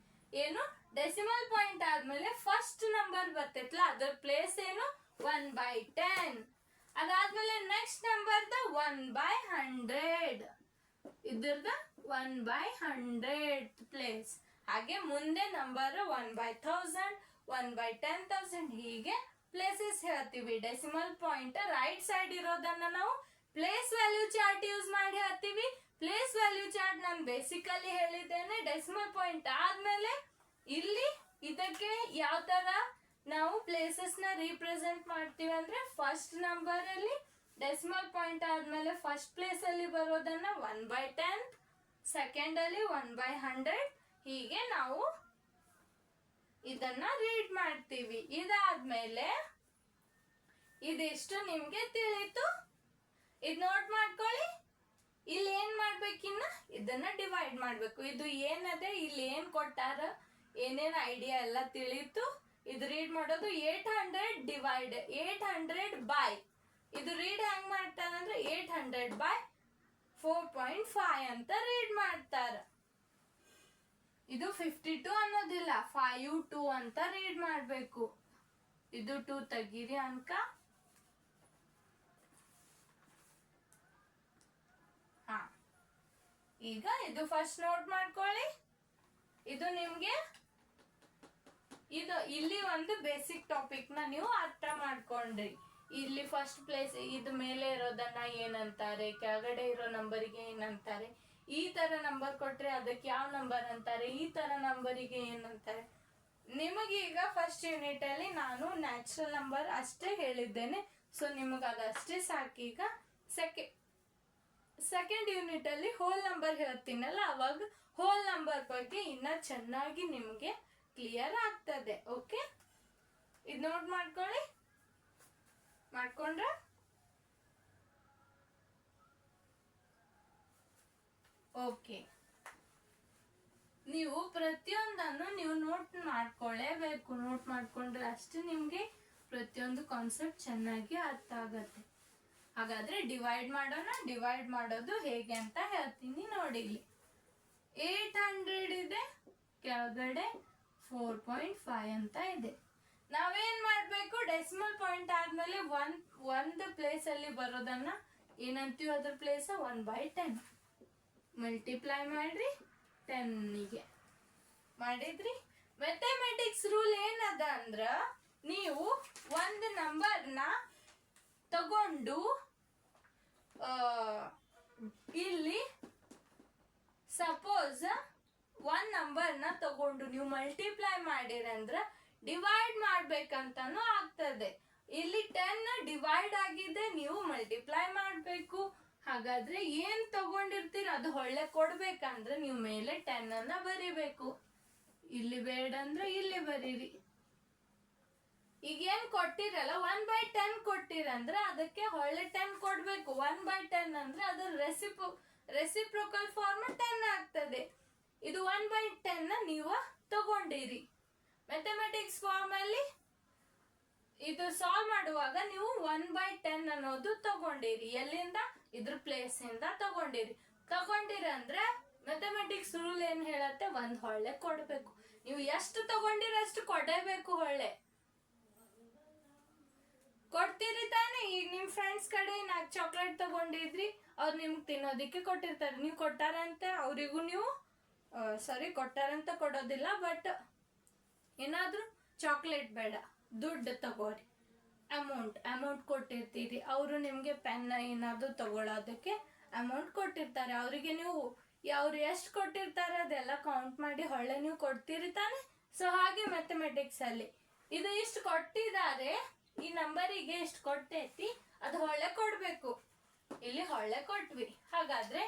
ಏನು? ಡೆಸಿಮಲ್ ಪಾಯಿಂಟ್ ಆದ್ಮೇಲೆ ಫಸ್ಟ್ ನಂಬರ್ ಬರ್ತೈತ್ಲ ಅದರ ಪ್ಲೇಸ್ ಏನು? 1/10. ಅದಾದ್ಮೇಲೆ ನೆಕ್ಸ್ಟ್ ನಂಬರ್ದ 1/100. ಇದ್ರದ 1/100th place. ಹಾಗೆ ಮುಂದೆ ನಂಬರ್ 1/1000, 1/10,000 ಹೀಗೆ ಪ್ಲೇಸಸ್ ಹೇಳ್ತೀವಿ. ಡೆಸಿಮಲ್ ಪಾಯಿಂಟ್ ರೈಟ್ ಸೈಡ್ ಇರೋದನ್ನ ನಾವು ಪ್ಲೇಸ್ ವ್ಯಾಲ್ಯೂ ಚಾರ್ಟ್ ಯೂಸ್ ಮಾಡಿ ಹೇಳ್ತೀವಿ. ಪ್ಲೇಸ್ ವ್ಯಾಲ್ಯೂ ಚಾರ್ಟ್ ನಾನು ಬೇಸಿಕಲಿ ಹೇಳಿದ್ದೇನೆ. ಡೆಸಿಮಲ್ ಪಾಯಿಂಟ್ ಆದ್ಮೇಲೆ ಇಲ್ಲಿ ಇದಕ್ಕೆ ಯಾವ ತರ ನಾವು ಪ್ಲೇಸಸ್ ನ ರೀಪ್ರೆಸೆಂಟ್ ಮಾಡ್ತೀವಿ ಅಂದ್ರೆ ಫಸ್ಟ್ ನಂಬರ್ ಅಲ್ಲಿ ಡೆಸಿಮಲ್ ಪಾಯಿಂಟ್ ಆದ್ಮೇಲೆ ಫಸ್ಟ್ ಪ್ಲೇಸ್ ಅಲ್ಲಿ ಬರೋದನ್ನ 1/10, ಸೆಕೆಂಡ್ ಅಲ್ಲಿ 1/100 ಹೀಗೆ ನಾವು ಇದನ್ನ ರೀಡ್ ಮಾಡ್ತೀವಿ. ಇದಾದ್ಮೇಲೆ ಇದಿಷ್ಟು ನಿಮ್ಗೆ ತಿಳಿತು. ಇದ್ ನೋಟ್ ಮಾಡ್ಕೊಳ್ಳಿ. ಇಲ್ಲಿ ಏನ್ ಮಾಡ್ಬೇಕಿನ್ನ ಇದನ್ನ ಡಿವೈಡ್ ಮಾಡ್ಬೇಕು. ಇದು ಏನದೆ, ಇಲ್ಲಿ ಏನ್ ಕೊಟ್ಟಾರ, ಏನೇನ್ ಐಡಿಯಾ ಎಲ್ಲ ತಿಳಿತು. ಇದು ರೀಡ್ ಮಾಡೋದು 800 ಡಿವೈಡ್ 800 ಬೈ, ಇದು ರೀಡ್ ಹೆಂಗ್ ಮಾಡ್ತಾರಂದ್ರೆ 800 ಬೈ 4.5 ಅಂತ ರೀಡ್ ಮಾಡ್ತಾರ. ಇದು 52 ಅನ್ನೋದಿಲ್ಲ, 52 ಅಂತ ರೀಡ್ ಮಾಡ್ಬೇಕು. ಇದು 2 ತೆಗೀರಿ ಅನ್ಕ. ಹಾ, ಈಗ ಇದು ಫಸ್ಟ್ ನೋಟ್ ಮಾಡ್ಕೊಳ್ಳಿ. ಇದು ನಿಮ್ಗೆ ಇದು ಇಲ್ಲಿ ಒಂದು ಬೇಸಿಕ್ ಟಾಪಿಕ್ ನ ನೀವು ಅರ್ಥ ಮಾಡ್ಕೊಂಡ್ರಿ. ಇಲ್ಲಿ ಫಸ್ಟ್ ಪ್ಲೇಸ್ ಇದು ಮೇಲೆ ಇರೋದನ್ನ ಏನಂತಾರೆ, ಕೆಳಗಡೆ ಇರೋ ನಂಬರಿಗೆ ಏನಂತಾರೆ, ಈ ತರ ನಂಬರ್ ಕೊಟ್ರೆ ಅದಕ್ಕೆ ಯಾವ ನಂಬರ್ ಅಂತಾರೆ, ಈ ತರ ನಂಬರಿಗೆ ಏನಂತಾರೆ. ನಿಮಗೀಗ ಫಸ್ಟ್ ಯೂನಿಟ್ ಅಲ್ಲಿ ನಾನು ನ್ಯಾಚುರಲ್ ನಂಬರ್ ಅಷ್ಟೇ ಹೇಳಿದ್ದೇನೆ, ಸೊ ನಿಮಗೆ ಅದಷ್ಟೇ ಸಾಕೀಗ. ಸೆಕೆಂಡ್ ಯೂನಿಟ್ ಅಲ್ಲಿ ಹೋಲ್ ನಂಬರ್ ಹೇಳ್ತೀನಲ್ಲ, ಅವಾಗ ಹೋಲ್ ನಂಬರ್ ಬಗ್ಗೆ ಇನ್ನ ಚೆನ್ನಾಗಿ ನಿಮ್ಗೆ ಕ್ಲಿಯರ್ ಆಗ್ತದೆ. ಓಕೆ, ಇದು ನೋಟ್ ಮಾಡ್ಕೊಳ್ಳಿ. ಮಾಡ್ಕೊಂಡ್ರ ಓಕೆ. ನೀವು ಪ್ರತಿಯೊಂದನ್ನು ನೀವು ನೋಟ್ ಮಾಡ್ಕೊಳ್ಳೇಬೇಕು. ನೋಟ್ ಮಾಡ್ಕೊಂಡ್ರೆ ಅಷ್ಟೇ ನಿಮ್ಗೆ ಪ್ರತಿಯೊಂದು ಕಾನ್ಸೆಪ್ಟ್ ಚೆನ್ನಾಗಿ ಅರ್ಥ ಆಗತ್ತೆ. ಹಾಗಾದ್ರೆ ಡಿವೈಡ್ ಮಾಡೋಣ. ಡಿವೈಡ್ ಮಾಡೋದು ಹೇಗೆ ಅಂತ ಹೇಳ್ತೀನಿ ನೋಡಿ. ಇಲ್ಲಿ 800 ಇದೆ, ಕೆಳಗಡೆ 4.5 ಅಂತ ಇದೆ. ನಾವೇನ್ ಮಾಡ್ಬೇಕು, ಡೆಸಿಮಲ್ ಪಾಯಿಂಟ್ ಆದ್ಮೇಲೆ ಒಂದು ಪ್ಲೇಸ್ ಅಲ್ಲಿ ಬರೋದನ್ನ ಏನಂತೀವಿ, ಅದ್ರ ಪ್ಲೇಸ್ 1/10 ಮಲ್ಟಿಪ್ಲೈ ಮಾಡ್ರಿ 10ಗೆ ಮಾಡಿದ್ರಿ. ಮ್ಯಾಥಮೆಟಿಕ್ಸ್ ರೂಲ್ ಏನದ ಅಂದ್ರ, ನೀವು ಒಂದು ನಂಬರ್ನ ತಗೊಂಡು ಇಲ್ಲಿ ಸಪೋಸ್ ಒಂದ್ ನಂಬರ್ನ ತಗೊಂಡು ನೀವು ಮಲ್ಟಿಪ್ಲೈ ಮಾಡಿರಂದ್ರ ಡಿವೈಡ್ ಮಾಡ್ಬೇಕಂತಾನು ಆಗ್ತದೆ. ಇಲ್ಲಿ 10 ಡಿವೈಡ್ ಆಗಿದೆ, ನೀವು ಮಲ್ಟಿಪ್ಲೈ ಮಾಡ್ಬೇಕು. ಹಾಗಾದ್ರೆ ಏನ್ ತಗೊಂಡಿರ್ತೀರ ಅದು ಹೊಳ್ಳೆ ಕೊಡ್ಬೇಕಂದ್ರೆ ನೀವು ಮೇಲೆ 10 ಅನ್ನ ಬರಿಬೇಕು. ಇಲ್ಲಿ ಬೇಡ ಅಂದ್ರೆ ಇಲ್ಲಿ ಬರೀರಿ. ಈಗ ಏನ್ ಕೊಟ್ಟಿರಲ್ಲ 1/10 ಕೊಟ್ಟಿರಂದ್ರ ಅದಕ್ಕೆ ಹೊಳ್ಳೆ 10 ಕೊಡ್ಬೇಕು. 1/10 ಅಂದ್ರೆ ಅದ್ರ ರೆಸಿಪ್ರೋಕಲ್ ಫಾರ್ಮ್ 10 ಆಗ್ತದೆ. ಇದು 1/10 ನೀವು ತಗೊಂಡಿರಿ. ಮ್ಯಾಥಮೆಟಿಕ್ಸ್ ಫಾರ್ಮ್ ಅಲ್ಲಿ ಇದು ಸಾಲ್ವ್ ಮಾಡುವಾಗ ನೀವು 1/10 ಅನ್ನೋದು ತಗೊಂಡಿರಿ. ಎಲ್ಲಿಂದ, ಇದ್ರ ಪ್ಲೇಸ್ ಇಂದ ತಗೊಂಡಿರಂದ್ರೆ ಮ್ಯಾಥಮೆಟಿಕ್ಸ್ ರೂಲ್ ಏನ್ ಹೇಳತ್ತೆ, ಒಂದ್ ಹೊಳ್ಳೆ ಕೊಡ್ಬೇಕು. ನೀವು ಎಷ್ಟು ತಗೊಂಡಿರ ಅಷ್ಟು ಕೊಡಬೇಕು. ಹೊಳ್ಳೆ ಕೊಡ್ತೀರಿ ತಾನೆ. ಈಗ ನಿಮ್ ಫ್ರೆಂಡ್ಸ್ ಕಡೆ 4 ಚಾಕ್ಲೇಟ್ ತಗೊಂಡಿದ್ರಿ, ಅವ್ರು ನಿಮ್ಗೆ ತಿನ್ನೋದಿಕ್ಕೆ ಕೊಟ್ಟಿರ್ತಾರೆ. ನೀವು ಕೊಟ್ಟಾರಂತ ಅವರಿಗೂ ನೀವು ಕೊಟ್ಟಾರಂತ ಕೊಡೋದಿಲ್ಲ, ಬಟ್ ಏನಾದ್ರೂ ಚಾಕ್ಲೇಟ್ ಬೇಡ, ದುಡ್ಡು ತಗೋರಿ. ಅಮೌಂಟ್ ಕೊಟ್ಟಿರ್ತೀರಿ. ಅವರು ನಿಮ್ಗೆ ಪೆನ್ ಏನಾದ್ರು ತಗೊಳ್ಳೋದಕ್ಕೆ ಅಮೌಂಟ್ ಕೊಟ್ಟಿರ್ತಾರೆ. ಅವರಿಗೆ ನೀವು ಅವ್ರು ಎಷ್ಟು ಕೊಟ್ಟಿರ್ತಾರೆ ಅದೆಲ್ಲ ಕೌಂಟ್ ಮಾಡಿ ಹೊಳ್ಳೆ ನೀವು ಕೊಡ್ತೀರಿ ತಾನೆ. ಸೊ ಹಾಗೆ ಮ್ಯಾಥಮೆಟಿಕ್ಸ್ ಅಲ್ಲಿ ಇದು ಇಷ್ಟು ಕೊಟ್ಟಿದ್ದಾರೆ, ಈ ನಂಬರಿಗೆ ಇಷ್ಟು ಕೊಟ್ಟೈತಿ, ಅದು ಹೊಳ್ಳೆ ಕೊಡ್ಬೇಕು. ಇಲ್ಲಿ ಹೊಳ್ಳೆ ಕೊಟ್ವಿ. ಹಾಗಾದ್ರೆ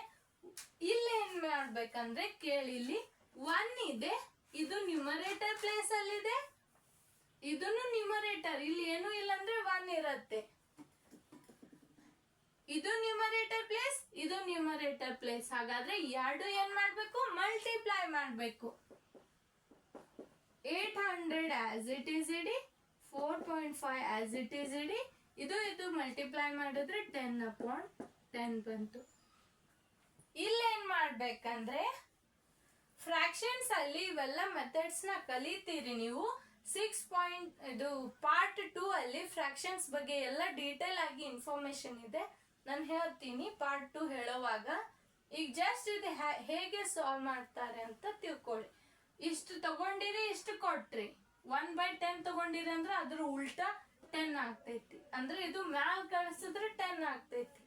ಇಲ್ಲಿ ಏನ್ ಮಾಡ್ಬೇಕಂದ್ರೆ ಕೇಳಿ, ಇಲ್ಲಿ 1 ಇದೆ, ಇದು ನ್ಯೂಮರೇಟರ್ ಪ್ಲೇಸ್ ಅಲ್ಲಿ ಇದೆ, ಇದನ್ನು ನ್ಯೂಮರೇಟರ್. ಇಲ್ಲಿ ಏನು ಇಲ್ಲ ಅಂದ್ರೆ 1 ಇರತ್ತೆ. ಇದು ನ್ಯೂಮರೇಟರ್ ಪ್ಲೇಸ್, ಇದು ನ್ಯೂಮರೇಟರ್ ಪ್ಲೇಸ್. ಹಾಗಾದ್ರೆ ಎರಡು ಏನ್ ಮಾಡ್ಬೇಕು, ಮಲ್ಟಿಪ್ಲೈ ಮಾಡ್ಬೇಕು. 800 ಆಸ್ ಇಟ್ ಈಸ್ ಇಡಿ, 4.5 ಆಸ್ ಇಟ್ ಈಸ್ ಇಡಿ. ಇದು ಮಲ್ಟಿಪ್ಲೈ ಮಾಡಿದ್ರೆ 10/10 ಬಂತು. ಇಲ್ಲೇನ್ ಮಾಡ್ಬೇಕಂದ್ರೆ ಫ್ರಾಕ್ಷನ್ಸ್ ಅಲ್ಲಿ ಇವೆಲ್ಲ ಮೆಥಡ್ಸ್ ನ ಕಲಿತೀರಿ ನೀವು. ಪಾರ್ಟ್ 2 ಅಲ್ಲಿ ಫ್ರಾಕ್ಷನ್ಸ್ ಬಗ್ಗೆ ಎಲ್ಲ ಡೀಟೇಲ್ ಆಗಿ ಇನ್ಫಾರ್ಮೇಶನ್ ಇದೆ, ನಾನು ಹೇಳ್ತೀನಿ ಪಾರ್ಟ್ 2 ಹೇಳೋವಾಗ. ಈಗ ಜಸ್ಟ್ ಇದು ಹೇಗೆ ಸಾಲ್ವ್ ಮಾಡ್ತಾರೆ ಅಂತ ತಿಳ್ಕೊಳ್ಳಿ. ಇಷ್ಟು ತಗೊಂಡಿರಿ, ಇಷ್ಟು ಕೊಟ್ರಿ, 1/10 ತಗೊಂಡಿರಿ ಅಂದ್ರೆ ಅದ್ರ ಉಲ್ಟಾ 10 ಆಗ್ತೈತಿ. ಅಂದ್ರೆ ಇದು ಮ್ಯಾಲ್ ಕಳಿಸಿದ್ರೆ 10 ಆಗ್ತೈತಿ.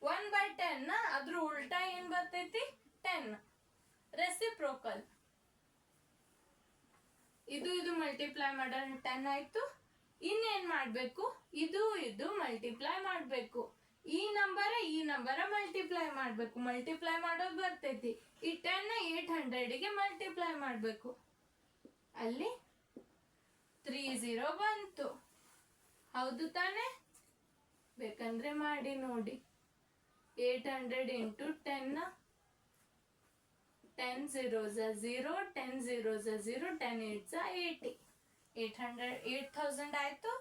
1/10 ಅದ್ರ ಉಲ್ಟಾ ಏನ್ ಬರ್ತೈತಿ, 10. ರೆಸಿಪ್ರೋಕಲ್. ಇದು ಮಲ್ಟಿಪ್ಲೈ ಮಾಡೋಣ 10 ಆಯ್ತು. ಇನ್ನೇನ್ ಮಾಡ್ಬೇಕು, ಇದು ಮಲ್ಟಿಪ್ಲೈ ಮಾಡ್ಬೇಕು. ಈ ನಂಬರ ಮಲ್ಟಿಪ್ಲೈ ಮಾಡ್ಬೇಕು. ಮಲ್ಟಿಪ್ಲೈ ಮಾಡೋದು ಬರ್ತೈತಿ. ಈ 10 800ಗೆ ಮಲ್ಟಿಪ್ಲೈ ಮಾಡ್ಬೇಕು. ಅಲ್ಲಿ 30 ಬಂತು. ಹೌದು ತಾನೆ? ಬೇಕಂದ್ರೆ ಮಾಡಿ ನೋಡಿ. 800 into 10, 10 zeros are 0, 10 zeros are 0, 10 8s are 80. 8000 ಆಯ್ತು.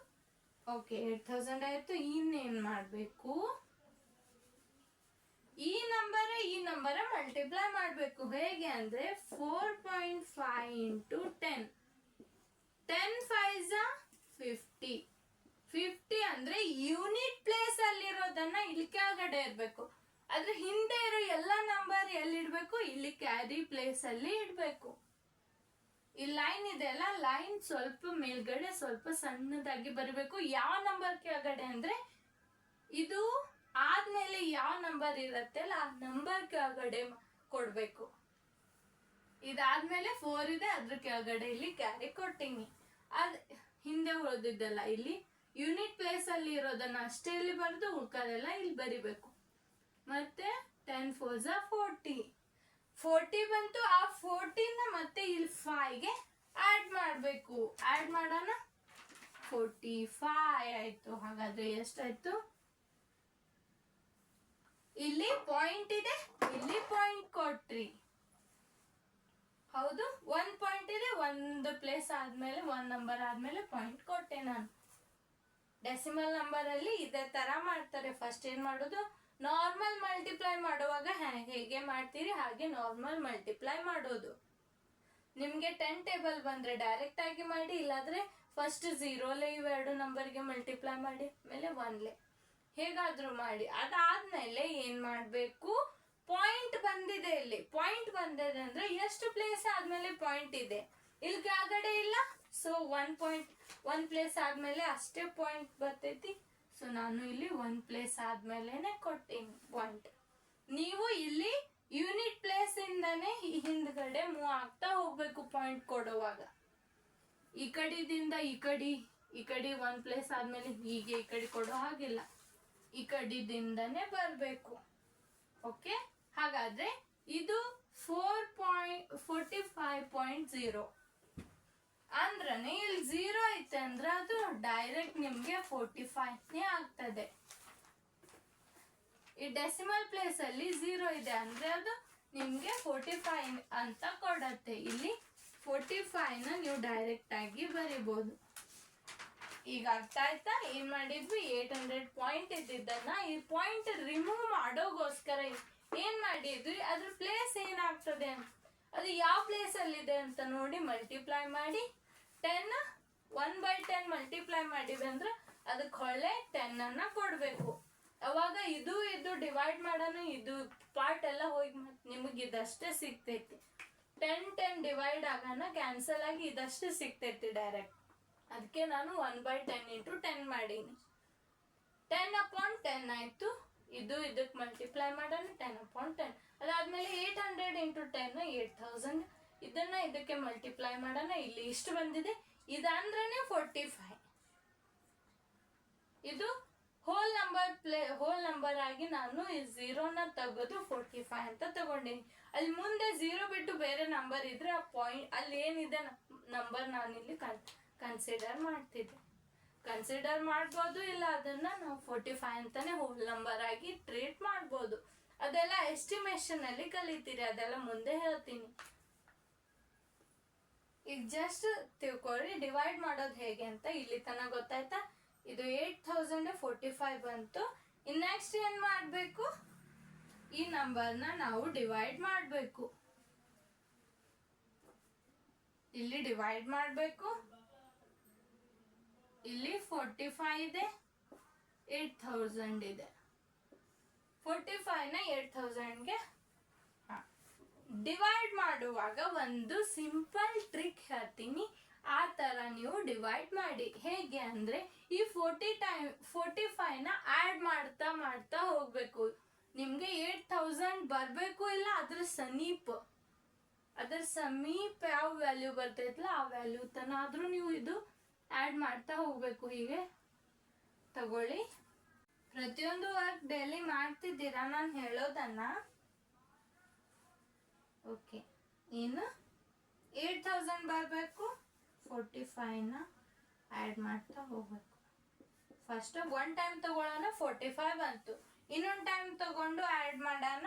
ಓಕೆ, 8000 ಆಯ್ತು. ಇನ್ನೇನು ಮಾಡಬೇಕು? ಈ ನಂಬರ ಮಲ್ಟಿಪ್ಲೈ ಮಾಡಬೇಕು. ಹೇಗೆ ಅಂದ್ರೆ 4.5 ಇಂಟು 10, 10 5s are 50. 50 ಅಂದ್ರೆ ಯೂನಿಟ್ ಪ್ಲೇಸ್ ಅಲ್ಲಿರೋದನ್ನ ಇಲ್ಲಿ ಕೆಳಗಡೆ ಇರ್ಬೇಕು. ಅದ್ರ ಹಿಂದೆ ಇರೋ ಎಲ್ಲ ನಂಬರ್ ಎಲ್ಲಿ ಇಡ್ಬೇಕು? ಇಲ್ಲಿ ಕ್ಯಾರಿ ಪ್ಲೇಸ್ ಅಲ್ಲಿ ಇಡ್ಬೇಕು. ಈ ಲೈನ್ ಇದೆ ಅಲ್ಲ, ಲೈನ್ ಸ್ವಲ್ಪ ಮೇಲ್ಗಡೆ ಸ್ವಲ್ಪ ಸಣ್ಣದಾಗಿ ಬರಬೇಕು. ಯಾವ ನಂಬರ್ ಕೆಳಗಡೆ ಅಂದ್ರೆ ಇದು ಆದ್ಮೇಲೆ ಯಾವ ನಂಬರ್ ಇರತ್ತೆ ಅಲ್ಲ, ಆ ನಂಬರ್ ಕೆಳಗಡೆ ಕೊಡ್ಬೇಕು. ಇದಾದ್ಮೇಲೆ 4 ಇದೆ, ಅದ್ರ ಕೆಳಗಡೆ ಇಲ್ಲಿ ಕ್ಯಾರಿ ಕೊಟ್ಟಿನಿ. ಅದ್ ಹಿಂದೆ ಉಳಿದಿದ್ದಲ್ಲ ಇಲ್ಲಿ ಯೂನಿಟ್ ಪ್ಲೇಸ್ ಅಲ್ಲಿ ಇರೋದನ್ನ ಅಷ್ಟೇ ಇಲ್ಲಿ ಬರೆದು ಉಳ್ಕೋದೆಲ್ಲ ಇಲ್ಲಿ ಬರಿಬೇಕು. ಮತ್ತೆ 10 4s are 40. 40 ಬಂತು. ಆ 40ನ ಮತ್ತೆ ಇಲ್ಲಿ 5ಗೆ ಆಡ್ ಮಾಡಬೇಕು. ಆಡ್ ಮಾಡೋಣ. 45 ಆಯ್ತು. ಹಾಗಾದ್ರೆ ಎಷ್ಟಾಯ್ತು? ಇಲ್ಲಿ ಪಾಯಿಂಟ್ ಇದೆ, ಇಲ್ಲಿ ಪಾಯಿಂಟ್ ಕೊಟ್ರಿ. ಹೌದು, 1 ಪಾಯಿಂಟ್ ಇದೆ, ಒಂದು ಪ್ಲೇಸ್ ಆದ್ಮೇಲೆ 1 ನಂಬರ್ ಆದ್ಮೇಲೆ ಪಾಯಿಂಟ್ ಕೊಟ್ಟೆ ನಾನು. ಡೆಸಿಮಲ್ ನಂಬರ್ ಅಲ್ಲಿ ಇದೇ ತರ ಮಾಡ್ತಾರೆ. ಫಸ್ಟ್ ಏನ್ ಮಾಡೋದು? ನಾರ್ಮಲ್ ಮಲ್ಟಿಪ್ಲೈ ಮಾಡುವಾಗ ಹೇಗೆ ಮಾಡ್ತೀರಿ ಹಾಗೆ ನಾರ್ಮಲ್ ಮಲ್ಟಿಪ್ಲೈ ಮಾಡೋದು. ನಿಮ್ಗೆ 10 ಟೇಬಲ್ ಬಂದ್ರೆ ಡೈರೆಕ್ಟ್ ಆಗಿ ಮಾಡಿ, ಇಲ್ಲಾದ್ರೆ ಫಸ್ಟ್ 0 ಇವೆರಡು ನಂಬರ್ಗೆ ಮಲ್ಟಿಪ್ಲೈ ಮಾಡಿ, ಆಮೇಲೆ 1 ಹೇಗಾದ್ರೂ ಮಾಡಿ. ಅದಾದ್ಮೇಲೆ ಏನ್ ಮಾಡ್ಬೇಕು? ಪಾಯಿಂಟ್ ಬಂದಿದೆ, ಇಲ್ಲಿ ಪಾಯಿಂಟ್ ಬಂದಿದೆ ಅಂದ್ರೆ ಎಷ್ಟು ಪ್ಲೇಸ್ ಆದ್ಮೇಲೆ ಪಾಯಿಂಟ್ ಇದೆ, ಇಲ್ಲಿ ಕೆಳಗಡೆ ಇಲ್ಲ. ಸೊ 1 ಪ್ಲೇಸ್ ಆದ್ಮೇಲೆ ಅಷ್ಟೇ ಪಾಯಿಂಟ್ ಬರ್ತೈತಿ. ಸೊ ನಾನು ಇಲ್ಲಿ 1 ಪ್ಲೇಸ್ ಆದ್ಮೇಲೆನೆ ಕೊಟ್ಟೀನಿ ಪಾಯಿಂಟ್. ನೀವು ಇಲ್ಲಿ ಯೂನಿಟ್ ಪ್ಲೇಸ್ ಇಂದಾನೆ ಹಿಂದ್ಗಡೆ ಮೂವ್ ಆಗ್ತಾ ಹೋಗ್ಬೇಕು ಪಾಯಿಂಟ್ ಕೊಡುವಾಗ. ಈ ಕಡೆದಿಂದ ಈ ಕಡೆ 1 ಪ್ಲೇಸ್ ಆದ್ಮೇಲೆ ಹೀಗೆ ಈ ಕಡೆ ಕೊಡೋ ಹಾಗಿಲ್ಲ, ಈ ಕಡೆದಿಂದನೇ ಬರ್ಬೇಕು. ಓಕೆ, ಹಾಗಾದ್ರೆ ಇದು 45.0 ಅಂದ್ರನೆ ಇಲ್ಲಿ 0 ಐತೆ ಅಂದ್ರೆ ಅದು ಡೈರೆಕ್ಟ್ ನಿಮ್ಗೆ 45 ಆಗ್ತದೆ. ಈ ಡೆಸಿಮಲ್ ಪ್ಲೇಸ್ ಅಲ್ಲಿ 0 ಇದೆ ಅಂದ್ರೆ ಅದು ನಿಮ್ಗೆ 45 ಅಂತ ಕೊಡತ್ತೆ. ಇಲ್ಲಿ 45ನ ನೀವು ಡೈರೆಕ್ಟ್ ಆಗಿ ಬರಿಬಹುದು. ಈಗ ಅರ್ಥ ಆಯ್ತಾ? ಏನ್ ಮಾಡಿದ್ವಿ? 800 ಪಾಯಿಂಟ್ ಇದ್ದಿದ್ದನ್ನ ಈ ಪಾಯಿಂಟ್ ರಿಮೂವ್ ಮಾಡೋಗೋಸ್ಕರ ಏನ್ ಮಾಡಿದ್ವಿ? ಅದ್ರ ಪ್ಲೇಸ್ ಏನಾಗ್ತದೆ ಅಂತ, ಅದು ಯಾವ ಪ್ಲೇಸ್ ಅಲ್ಲಿ ಇದೆ ಅಂತ ನೋಡಿ ಮಲ್ಟಿಪ್ಲೈ ಮಾಡಿ. 10 1/10 ಮಲ್ಟಿಪ್ಲೈ ಮಾಡಿದ್ವಿ ಅಂದ್ರೆ ಅದಕ್ಕೆ ಹೊಳೆ 10 ಅನ್ನ ಕೊಡ್ಬೇಕು. ಅವಾಗ ಇದು ಡಿವೈಡ್ ಮಾಡೋಣ, ಇದು ಪಾರ್ಟ್ ಎಲ್ಲ ಹೋಗಿ ನಿಮಗೆ ಇದಷ್ಟೇ ಸಿಗ್ತೈತಿ. 10 ಡಿವೈಡ್ ಆಗೋಣ, ಕ್ಯಾನ್ಸಲ್ ಆಗಿ ಇದಷ್ಟು ಸಿಗ್ತೈತಿ ಡೈರೆಕ್ಟ್. ಅದಕ್ಕೆ ನಾನು 1/10 ಇಂಟು 10 ಮಾಡೀನಿ. 10/10 ಆಯ್ತು. ಇದಕ್ಕೆ ಮಲ್ಟಿಪ್ಲೈ ಮಾಡೋಣ 10/10. ಅದಾದ್ಮೇಲೆ 800 ಇಂಟು 10 8000. ಇದನ್ನ ಇದಕ್ಕೆ ಮಲ್ಟಿಪ್ಲೈ ಮಾಡೋಣ. ಇಲ್ಲಿ ಇಷ್ಟು ಬಂದಿದೆ, ಇದಂದ್ರೇನೆ 45. ಇದು ಹೋಲ್ ನಂಬರ್ ಆಗಿ ನಾನು ಈ 0ನ ತೆಗೆದು 45 ಅಂತ ತಗೊಂಡಿನಿ. ಅಲ್ಲಿ ಮುಂದೆ 0 ಬಿಟ್ಟು ಬೇರೆ ನಂಬರ್ ಇದ್ರೆ ಆ ಪಾಯಿಂಟ್ ಅಲ್ಲಿ ಏನಿದೆ ನಂಬರ್ ನಾನಿಲ್ಲಿ ಕನ್ಸಿಡರ್ ಮಾಡ್ತಿದ್ದೆ. ಕನ್ಸಿಡರ್ ಮಾಡ್ಬೋದು, ಇಲ್ಲ ಅದನ್ನ ನಾವು 45 ಅಂತಾನೆ ಹೋಲ್ ನಂಬರ್ ಆಗಿ ಟ್ರೀಟ್ ಮಾಡ್ಬೋದು. ಅದೆಲ್ಲ ಎಸ್ಟಿಮೇಷನ್ ಅಲ್ಲಿ ಕಲಿತೀರಿ, ಅದೆಲ್ಲ ಮುಂದೆ ಹೇಳ್ತೀನಿ. ಈಗ ಜಸ್ಟ್ ತಿಳ್ಕೊಳ್ಳಿ ಡಿವೈಡ್ ಮಾಡೋದು ಹೇಗೆ ಅಂತ. ಇಲ್ಲಿ ತನಕ ಗೊತ್ತಾಯ್ತಾ? ಇದು 8045 ಬಂತು. ಇನ್ ನೆಕ್ಸ್ಟ್ ಏನ್ ಮಾಡ್ಬೇಕು? ಈ ನಂಬರ್ನ ನಾವು ಡಿವೈಡ್ ಮಾಡ್ಬೇಕು. ಇಲ್ಲಿ ಡಿವೈಡ್ ಮಾಡ್ಬೇಕು. ಇಲ್ಲಿ 45 ಇದೆ, 8000 ಇದೆ. 45ನ 8000ಗೆ ಡಿವೈಡ್ ಮಾಡುವಾಗ ಒಂದು ಸಿಂಪಲ್ ಟ್ರಿಕ್ ಹೇಳ್ತೀನಿ. ಆ ತರ ನೀವು ಡಿವೈಡ್ ಮಾಡಿ. ಹೇಗೆ ಅಂದ್ರೆ ಈ 45ನ ಆಡ್ ಮಾಡ್ತಾ ಹೋಗ್ಬೇಕು. ನಿಮ್ಗೆ 8000 ಬರ್ಬೇಕು, ಇಲ್ಲ ಅದ್ರ ಸಮೀಪ ಯಾವ ವ್ಯಾಲ್ಯೂ ಬರ್ತೈತಲ್ಲ ಆ ವ್ಯಾಲ್ಯೂ ತನಾದ್ರೂ ನೀವು ಇದು ಆಡ್ ಮಾಡ್ತಾ ಹೋಗ್ಬೇಕು. ಹೀಗೆ ತಗೊಳ್ಳಿ. ಪ್ರತಿಯೊಂದು ವರ್ಕ್ ಡೈಲಿ ಮಾಡ್ತಿದ್ದೀರಾ ನಾನು ಹೇಳೋದನ್ನ. ಓಕೆ, ಏನು 8000 ಬರಬೇಕು, 45ನ ಆ್ಯಡ್ ಮಾಡ್ತಾ ಹೋಗ್ಬೇಕು. ಫಸ್ಟ್ ಒನ್ ಟೈಮ್ ತಗೊಳ್ಳೋಣ, 45 ಬಂತು. ಇನ್ನೊಂದು ಟೈಮ್ ತಗೊಂಡು ಆ್ಯಡ್ ಮಾಡೋಣ.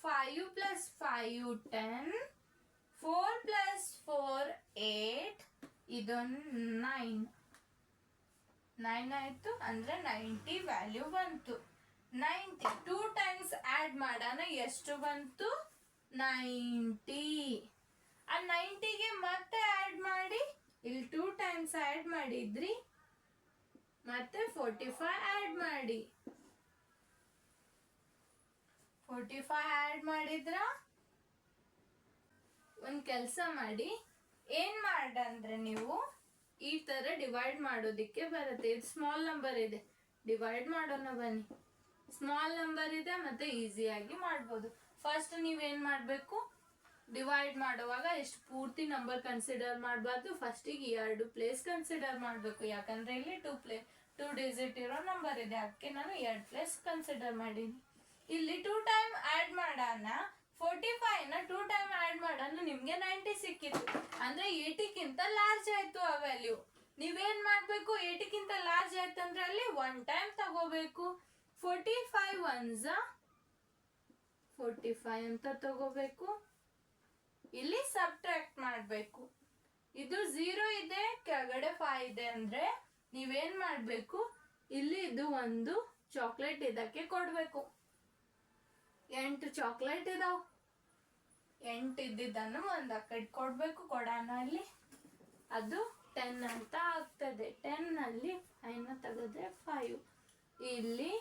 5 + 5 10, 4 + 4 8, ಇದೊಂದು 9 ಆಯಿತು. ಅಂದರೆ 90 ವ್ಯಾಲ್ಯೂ ಬಂತು. 90 2 ಟೈಮ್ಸ್ ಆ್ಯಡ್ ಮಾಡೋಣ. ಎಷ್ಟು ಬಂತು? 90. ಆ 90ಗೆ ಮತ್ತೆ ಆ್ಯಡ್ ಮಾಡಿ, ಇಲ್ಲಿ 2 ಟೈಮ್ಸ್ ಆ್ಯಡ್ ಮಾಡಿದ್ರಿ, ಮತ್ತೆ 45 ಆ್ಯಡ್ ಮಾಡಿ. 45 ಆ್ಯಡ್ ಮಾಡಿದ್ರ ಒಂದು ಕೆಲಸ ಮಾಡಿ, ಏನು ಮಾಡಂದ್ರೆ ನೀವು ಈ ಥರ ಡಿವೈಡ್ ಮಾಡೋದಕ್ಕೆ ಬರುತ್ತೆ. ಇದು ಸ್ಮಾಲ್ ನಂಬರ್ ಇದೆ, ಡಿವೈಡ್ ಮಾಡೋಣ ಬನ್ನಿ. ಸ್ಮಾಲ್ ನಂಬರ್ ಇದೆ ಮತ್ತೆ ಈಸಿಯಾಗಿ ಮಾಡ್ಬೋದು. ಫಸ್ಟ್ ನೀವೇನು ಮಾಡಬೇಕು, ಡಿವೈಡ್ ಮಾಡುವಾಗ ಎಷ್ಟು ಪೂರ್ತಿ ನಂಬರ್ ಕನ್ಸಿಡರ್ ಮಾಡಬಾರ್ದು. ಫಸ್ಟಿಗೆ 2 ಪ್ಲೇಸ್ ಕನ್ಸಿಡರ್ ಮಾಡಬೇಕು. ಯಾಕಂದ್ರೆ ಇಲ್ಲಿ 2 ಡಿಜಿಟ್ ಇರೋ ನಂಬರ್ ಇದೆ, ಅದಕ್ಕೆ ನಾನು 2 ಪ್ಲೇಸ್ ಕನ್ಸಿಡರ್ ಮಾಡೀನಿ. ಇಲ್ಲಿ 2 ಟೈಮ್ ಆ್ಯಡ್ ಮಾಡೋಣ. 45ನ 2 ಟೈಮ್ ಆ್ಯಡ್ ಮಾಡೋಣ, ನಿಮಗೆ 90 ಸಿಕ್ಕಿತ್ತು. ಅಂದ್ರೆ 80ಕ್ಕಿಂತ ಲಾರ್ಜ್ ಆಯ್ತು ಆ ವ್ಯಾಲ್ಯೂ. ನೀವೇನ್ ಮಾಡಬೇಕು, 80ಕ್ಕಿಂತ ಲಾರ್ಜ್ ಆಯ್ತಂದ್ರೆ ಅಲ್ಲಿ 1 ಟೈಮ್ ತಗೋಬೇಕು. 45 1s 45 ಅಂತ ತಗೋಬೇಕು. ಇಲ್ಲಿ ಸಬ್ಟ್ರಾಕ್ಟ್ ಮಾಡಬೇಕು. ಇದು 0 ಇದೆ, ಕೆಳಗಡೆ 5 ಇದೆ ಅಂದ್ರೆ ನೀವೇನ್ ಮಾಡಬೇಕು, ಇಲ್ಲಿ ಇದು ಒಂದು ಚಾಕ್ಲೇಟ್ ಇದಕ್ಕೆ ಕೊಡಬೇಕು. 8 ಚಾಕ್ಲೇಟ್ ಇದಾವ, 8 ಇದ್ದಿದ್ದನ್ನು ಒಂದು ಆ ಕಡೆ ಕೊಡಬೇಕು. ಕೊಡೋಣ ಅಲ್ಲಿ, ಅದು 10 ಅಂತ ಆಗ್ತದೆ. 10ನಲ್ಲಿ 5ನ ತೆಗೆದ್ರೆ 5. ಇಲ್ಲಿ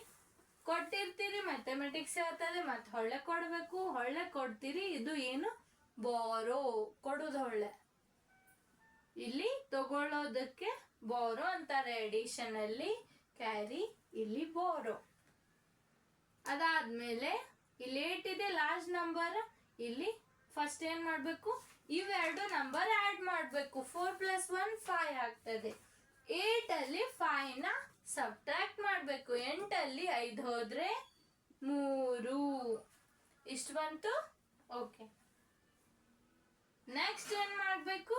ಕೊಟ್ಟಿರ್ತೀರಿ, ಮ್ಯಾಥಮೆಟಿಕ್ಸ್ ಹೇಳ್ತದೆ, ಮತ್ತೆ ಹೊಳ್ಳೆ ಕೊಡಬೇಕು. ಹೊಳ್ಳೆ ಕೊಡ್ತೀರಿ, ಇದು ಏನು ಬಾರೋ, ಕೊಡೋದು ಹೊಳ್ಳೆ. ಇಲ್ಲಿ ತಗೊಳ್ಳೋದಕ್ಕೆ ಬಾರೋ ಅಂತಾರೆ. ಎಡಿಷನ್ ಅಲ್ಲಿ ಕ್ಯಾರಿ, ಇಲ್ಲಿ ಬಾರೋ. ಅದಾದ್ಮೇಲೆ ಇಲ್ಲಿ 8 ಇದೆ, ಲಾರ್ಜ್ ನಂಬರ್. ಇಲ್ಲಿ ಫಸ್ಟ್ ಏನ್ ಮಾಡ್ಬೇಕು, ಇವೆರಡು ನಂಬರ್ ಆಡ್ ಮಾಡ್ಬೇಕು. 4 + 1 5 ಆಗ್ತದೆ. 8 ಅಲ್ಲಿ 5ನ ಸಬ್ಟ್ರಾಕ್ಟ್ ಮಾಡ್ಬೇಕು. 8 ಅಲ್ಲಿ 5 ಹೋದ್ರೆ 3. ಇಷ್ಟು ಬಂತು. ಓಕೆ, ನೆಕ್ಸ್ಟ್ ಏನ್ ಮಾಡ್ಬೇಕು,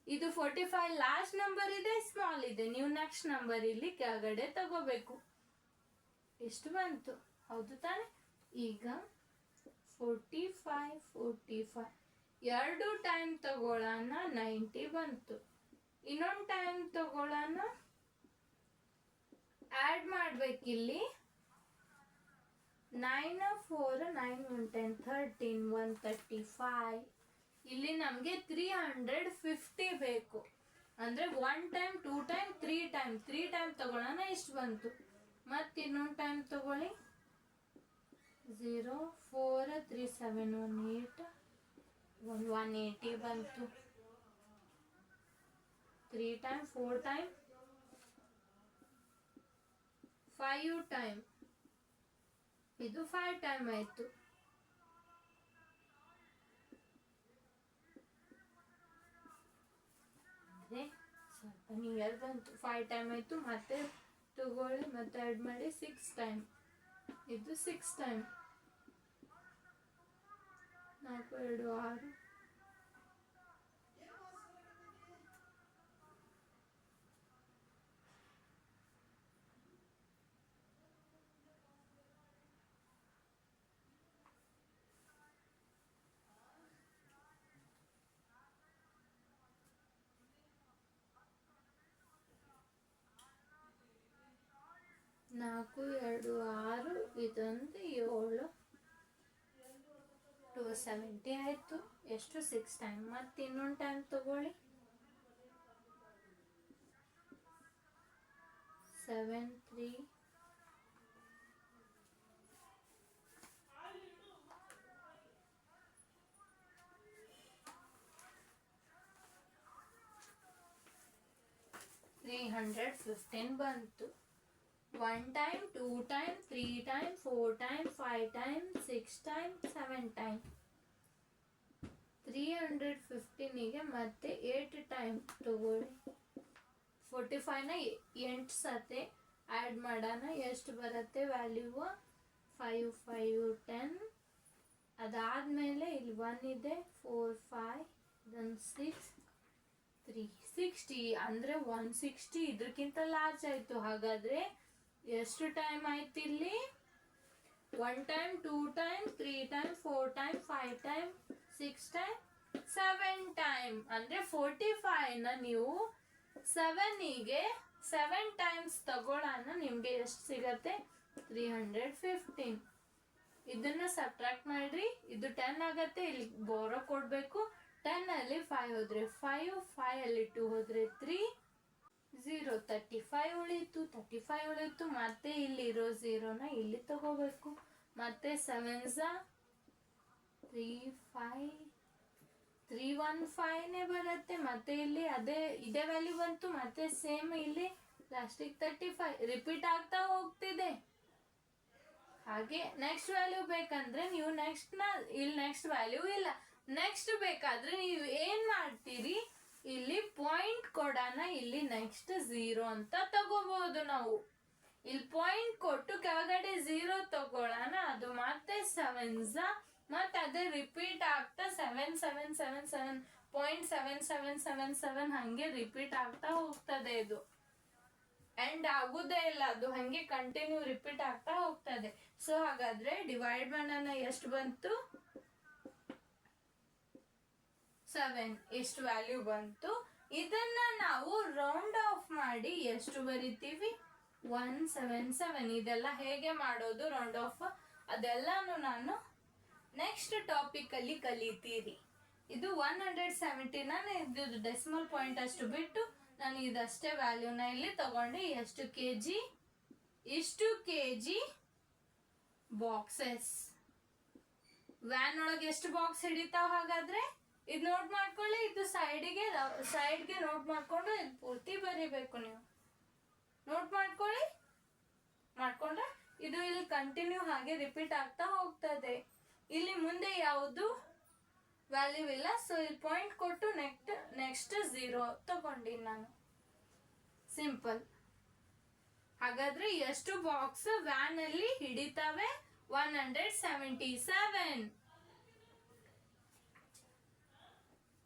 ಇದು 45 ಲಾರ್ಜ್ ನಂಬರ್ ಇದೆ, ಸ್ಮಾಲ್ ಇದೆ. ನೀವು ನೆಕ್ಸ್ಟ್ ನಂಬರ್ ಇಲ್ಲಿ ಕೆಳಗಡೆ ತಗೋಬೇಕು. ಎಷ್ಟು ಬಂತು, ಹೌದು ತಾನೆ? ಈಗ 45 2 ಟೈಮ್ ತಗೊಳ್ಳೋಣ, 90 ಬಂತು. ಇನ್ನೊಂದು ಟೈಮ್ ತಗೊಳ್ಳೋಣ, ಆ್ಯಡ್ ಮಾಡ್ಬೇಕಿಲ್ಲಿ. 9 4 9 1 10 13 135. ಇಲ್ಲಿ ನಮಗೆ 350 ಬೇಕು. ಅಂದ್ರೆ 1 ಟೈಮ್ 2 ಟೈಮ್ 3 ಟೈಮ್ ತಗೊಳ್ಳೋಣ. ಇಷ್ಟು ಬಂತು. ಮತ್ತೆ ಇನ್ನೊಂದು ಟೈಮ್ ತಗೊಳ್ಳಿ. 0 4 3 7 1 8 180 ಬಂತು. 3 ಟೈಮ್ 4 ಟೈಮ್ 5 ಟೈಮ್, ಇದು 5 ಟೈಮ್ ಆಯ್ತು. ಸ್ವಲ್ಪ ನಿಯರ್ ಬಂತು. 5 ಟೈಮ್ ಆಯ್ತು. ಮತ್ತೆ ತಗೊಳ್ಳಿ, ಮತ್ತೆ ಆ್ಯಡ್ ಮಾಡಿ 6 ಟೈಮ್, ಇದು 6 ಟೈಮ್. 4 2 6. ನಾಲ್ಕು 2 6, ಇದೊಂದು 7, 270 ಆಯಿತು. ಎಷ್ಟು, 6 ಟೈಮ್. ಮತ್ತೆ ಇನ್ನೊಂದು ಟೈಮ್ ತಗೊಳ್ಳಿ. 7 3 315 ಬಂತು. 1 time 2 time 3 time 4 time 5 time 6 time 7 time. 315ಗೆ ಮತ್ತೆ 8 ಟೈಮ್ ತಗೊಳ್ಳಿ. 45ನ 8 ಸತೆ ಆ್ಯಡ್ ಮಾಡೋಣ. ಎಷ್ಟು ಬರುತ್ತೆ ವ್ಯಾಲ್ಯೂ? 5 5 10. ಅದಾದಮೇಲೆ ಇಲ್ಲಿ 1 ಇದೆ, 4 5, then 6, 360 ಅಂದ್ರೆ 160 ಇದಕ್ಕಿಂತ ಲಾರ್ಜ್ ಆಯ್ತು. ಹಾಗಾದ್ರೆ ಎಷ್ಟು ಟೈಮ್ ಆಯ್ತು ಇಲ್ಲಿ? 1 time, 2 time, 3 time, 4 time, 5 time, 6 time, 7 time. ಅಂದ್ರೆ 45 ನ ನೀವು 7ಗೆ 7 ಟೈಮ್ಸ್ ತಗೊಳ್ಳೋಣ, ನಿಮ್ಗೆ ಎಷ್ಟು ಸಿಗತ್ತೆ? 315. ಇದನ್ನ ಸಬ್ಟ್ರಾಕ್ಟ್ ಮಾಡ್ರಿ, ಇದು 10 ಆಗತ್ತೆ, ಇಲ್ಲಿ ಬೋರೋ ಕೊಡ್ಬೇಕು. 10 ಅಲ್ಲಿ 5 ಹೋದ್ರೆ 5, 5 ಅಲ್ಲಿ 2 ಹೋದ್ರೆ 3, 0, 35 ಉಳಿತು. 35 ಉಳಿತು, ಮತ್ತೆ ಇಲ್ಲಿ ಇರೋ 0ನ ಇಲ್ಲಿ ತಗೋಬೇಕು. ಮತ್ತೆ 7s 315ನೇ ಬರುತ್ತೆ. ಮತ್ತೆ ಇಲ್ಲಿ ಇದೇ ವ್ಯಾಲ್ಯೂ ಬಂತು. ಮತ್ತೆ ಸೇಮ್ ಇಲ್ಲಿ ಲಾಸ್ಟಿಗೆ 35 ರಿಪೀಟ್ ಆಗ್ತಾ ಹೋಗ್ತಿದೆ. ಹಾಗೆ ನೆಕ್ಸ್ಟ್ ವ್ಯಾಲ್ಯೂ ಬೇಕಂದ್ರೆ ನೀವು ಇಲ್ಲಿ ನೆಕ್ಸ್ಟ್ ವ್ಯಾಲ್ಯೂ ಇಲ್ಲ. ನೆಕ್ಸ್ಟ್ ಬೇಕಾದ್ರೆ ನೀವು ಏನ್ ಮಾಡ್ತೀರಿ, ಇಲ್ಲಿ ಪಾಯಿಂಟ್ ಕೊಡೋಣ, ಇಲ್ಲಿ ನೆಕ್ಸ್ಟ್ 0 ಅಂತ ತಗೋಬಹುದು ನಾವು. ಇಲ್ಲಿ ಪಾಯಿಂಟ್ ಕೊಟ್ಟು ಕೆಳಗಡೆ 0 ತಗೊಳ್ಳೋಣ, ಅದು ಮತ್ತೆ 7s ಮತ್ತೆ ಅದೇ ರಿಪೀಟ್ ಆಗ್ತಾ 77777.7777 ಹಂಗೆ ರಿಪೀಟ್ ಆಗ್ತಾ ಹೋಗ್ತದೆ. ಇದು ಎಂಡ್ ಆಗುದೇ ಇಲ್ಲ, ಅದು ಹಂಗೆ ಕಂಟಿನ್ಯೂ ರಿಪೀಟ್ ಆಗ್ತಾ ಹೋಗ್ತದೆ. ಸೊ ಹಾಗಾದ್ರೆ ಡಿವೈಡ್ ಮಾಡೋಣ, ಎಷ್ಟು ಬಂತು? 7 ಎಷ್ಟು ವ್ಯಾಲ್ಯೂ ಬಂತು? ಇದನ್ನ ನಾವು ರೌಂಡ್ ಆಫ್ ಮಾಡಿ ಎಷ್ಟು ಬರಿತೀವಿ? 177. ಇದೆಲ್ಲ ಹೇಗೆ ಮಾಡೋದು ರೌಂಡ್ ಆಫ್ ಅದೆಲ್ಲಾನು ನಾನು ನೆಕ್ಸ್ಟ್ ಟಾಪಿಕ್ ಅಲ್ಲಿ ಕಲಿತೀರಿ. ಇದು 170 ನಾನು ಇದು ಡೆಸಿಮಲ್ ಪಾಯಿಂಟ್ ಅಷ್ಟು ಬಿಟ್ಟು ನಾನು ಇದಷ್ಟೇ ವ್ಯಾಲ್ಯೂನ ಇಲ್ಲಿ ತಗೊಂಡೆ. ಎಷ್ಟು ಕೆಜಿ? ಇಷ್ಟು ಕೆಜಿ ಬಾಕ್ಸಸ್. ವ್ಯಾನ್ ಒಳಗೆ ಎಷ್ಟು ಬಾಕ್ಸ್ ಹಿಡಿತಾವ? ಹಾಗಾದ್ರೆ ಇದು ನೋಟ್ ಮಾಡ್ಕೊಳ್ಳಿ. ಇದು ಸೈಡ್ಗೆ ನೋಟ್ ಮಾಡ್ಕೊಂಡು ಇದು ಪೂರ್ತಿ ಬರಿಬೇಕು. ನೀವು ನೋಟ್ ಮಾಡ್ಕೊಂಡ್ರೆ ಇದು ಇಲ್ಲಿ ಕಂಟಿನ್ಯೂ ಹಾಗೆ ರಿಪೀಟ್ ಆಗ್ತಾ ಹೋಗ್ತದೆ. ಇಲ್ಲಿ ಮುಂದೆ ಯಾವುದು ವ್ಯಾಲ್ಯೂ ಇಲ್ಲ. ಸೊ ಇಲ್ಲಿ ಪಾಯಿಂಟ್ ಕೊಟ್ಟು ನೆಕ್ಸ್ಟ್ 0 ತಗೊಂಡಿನಿ ನಾನು. ಸಿಂಪಲ್. ಹಾಗಾದ್ರೆ ಎಷ್ಟು ಬಾಕ್ಸ್ ವ್ಯಾನ್ ಅಲ್ಲಿ ಹಿಡಿತಾವೆ? 177.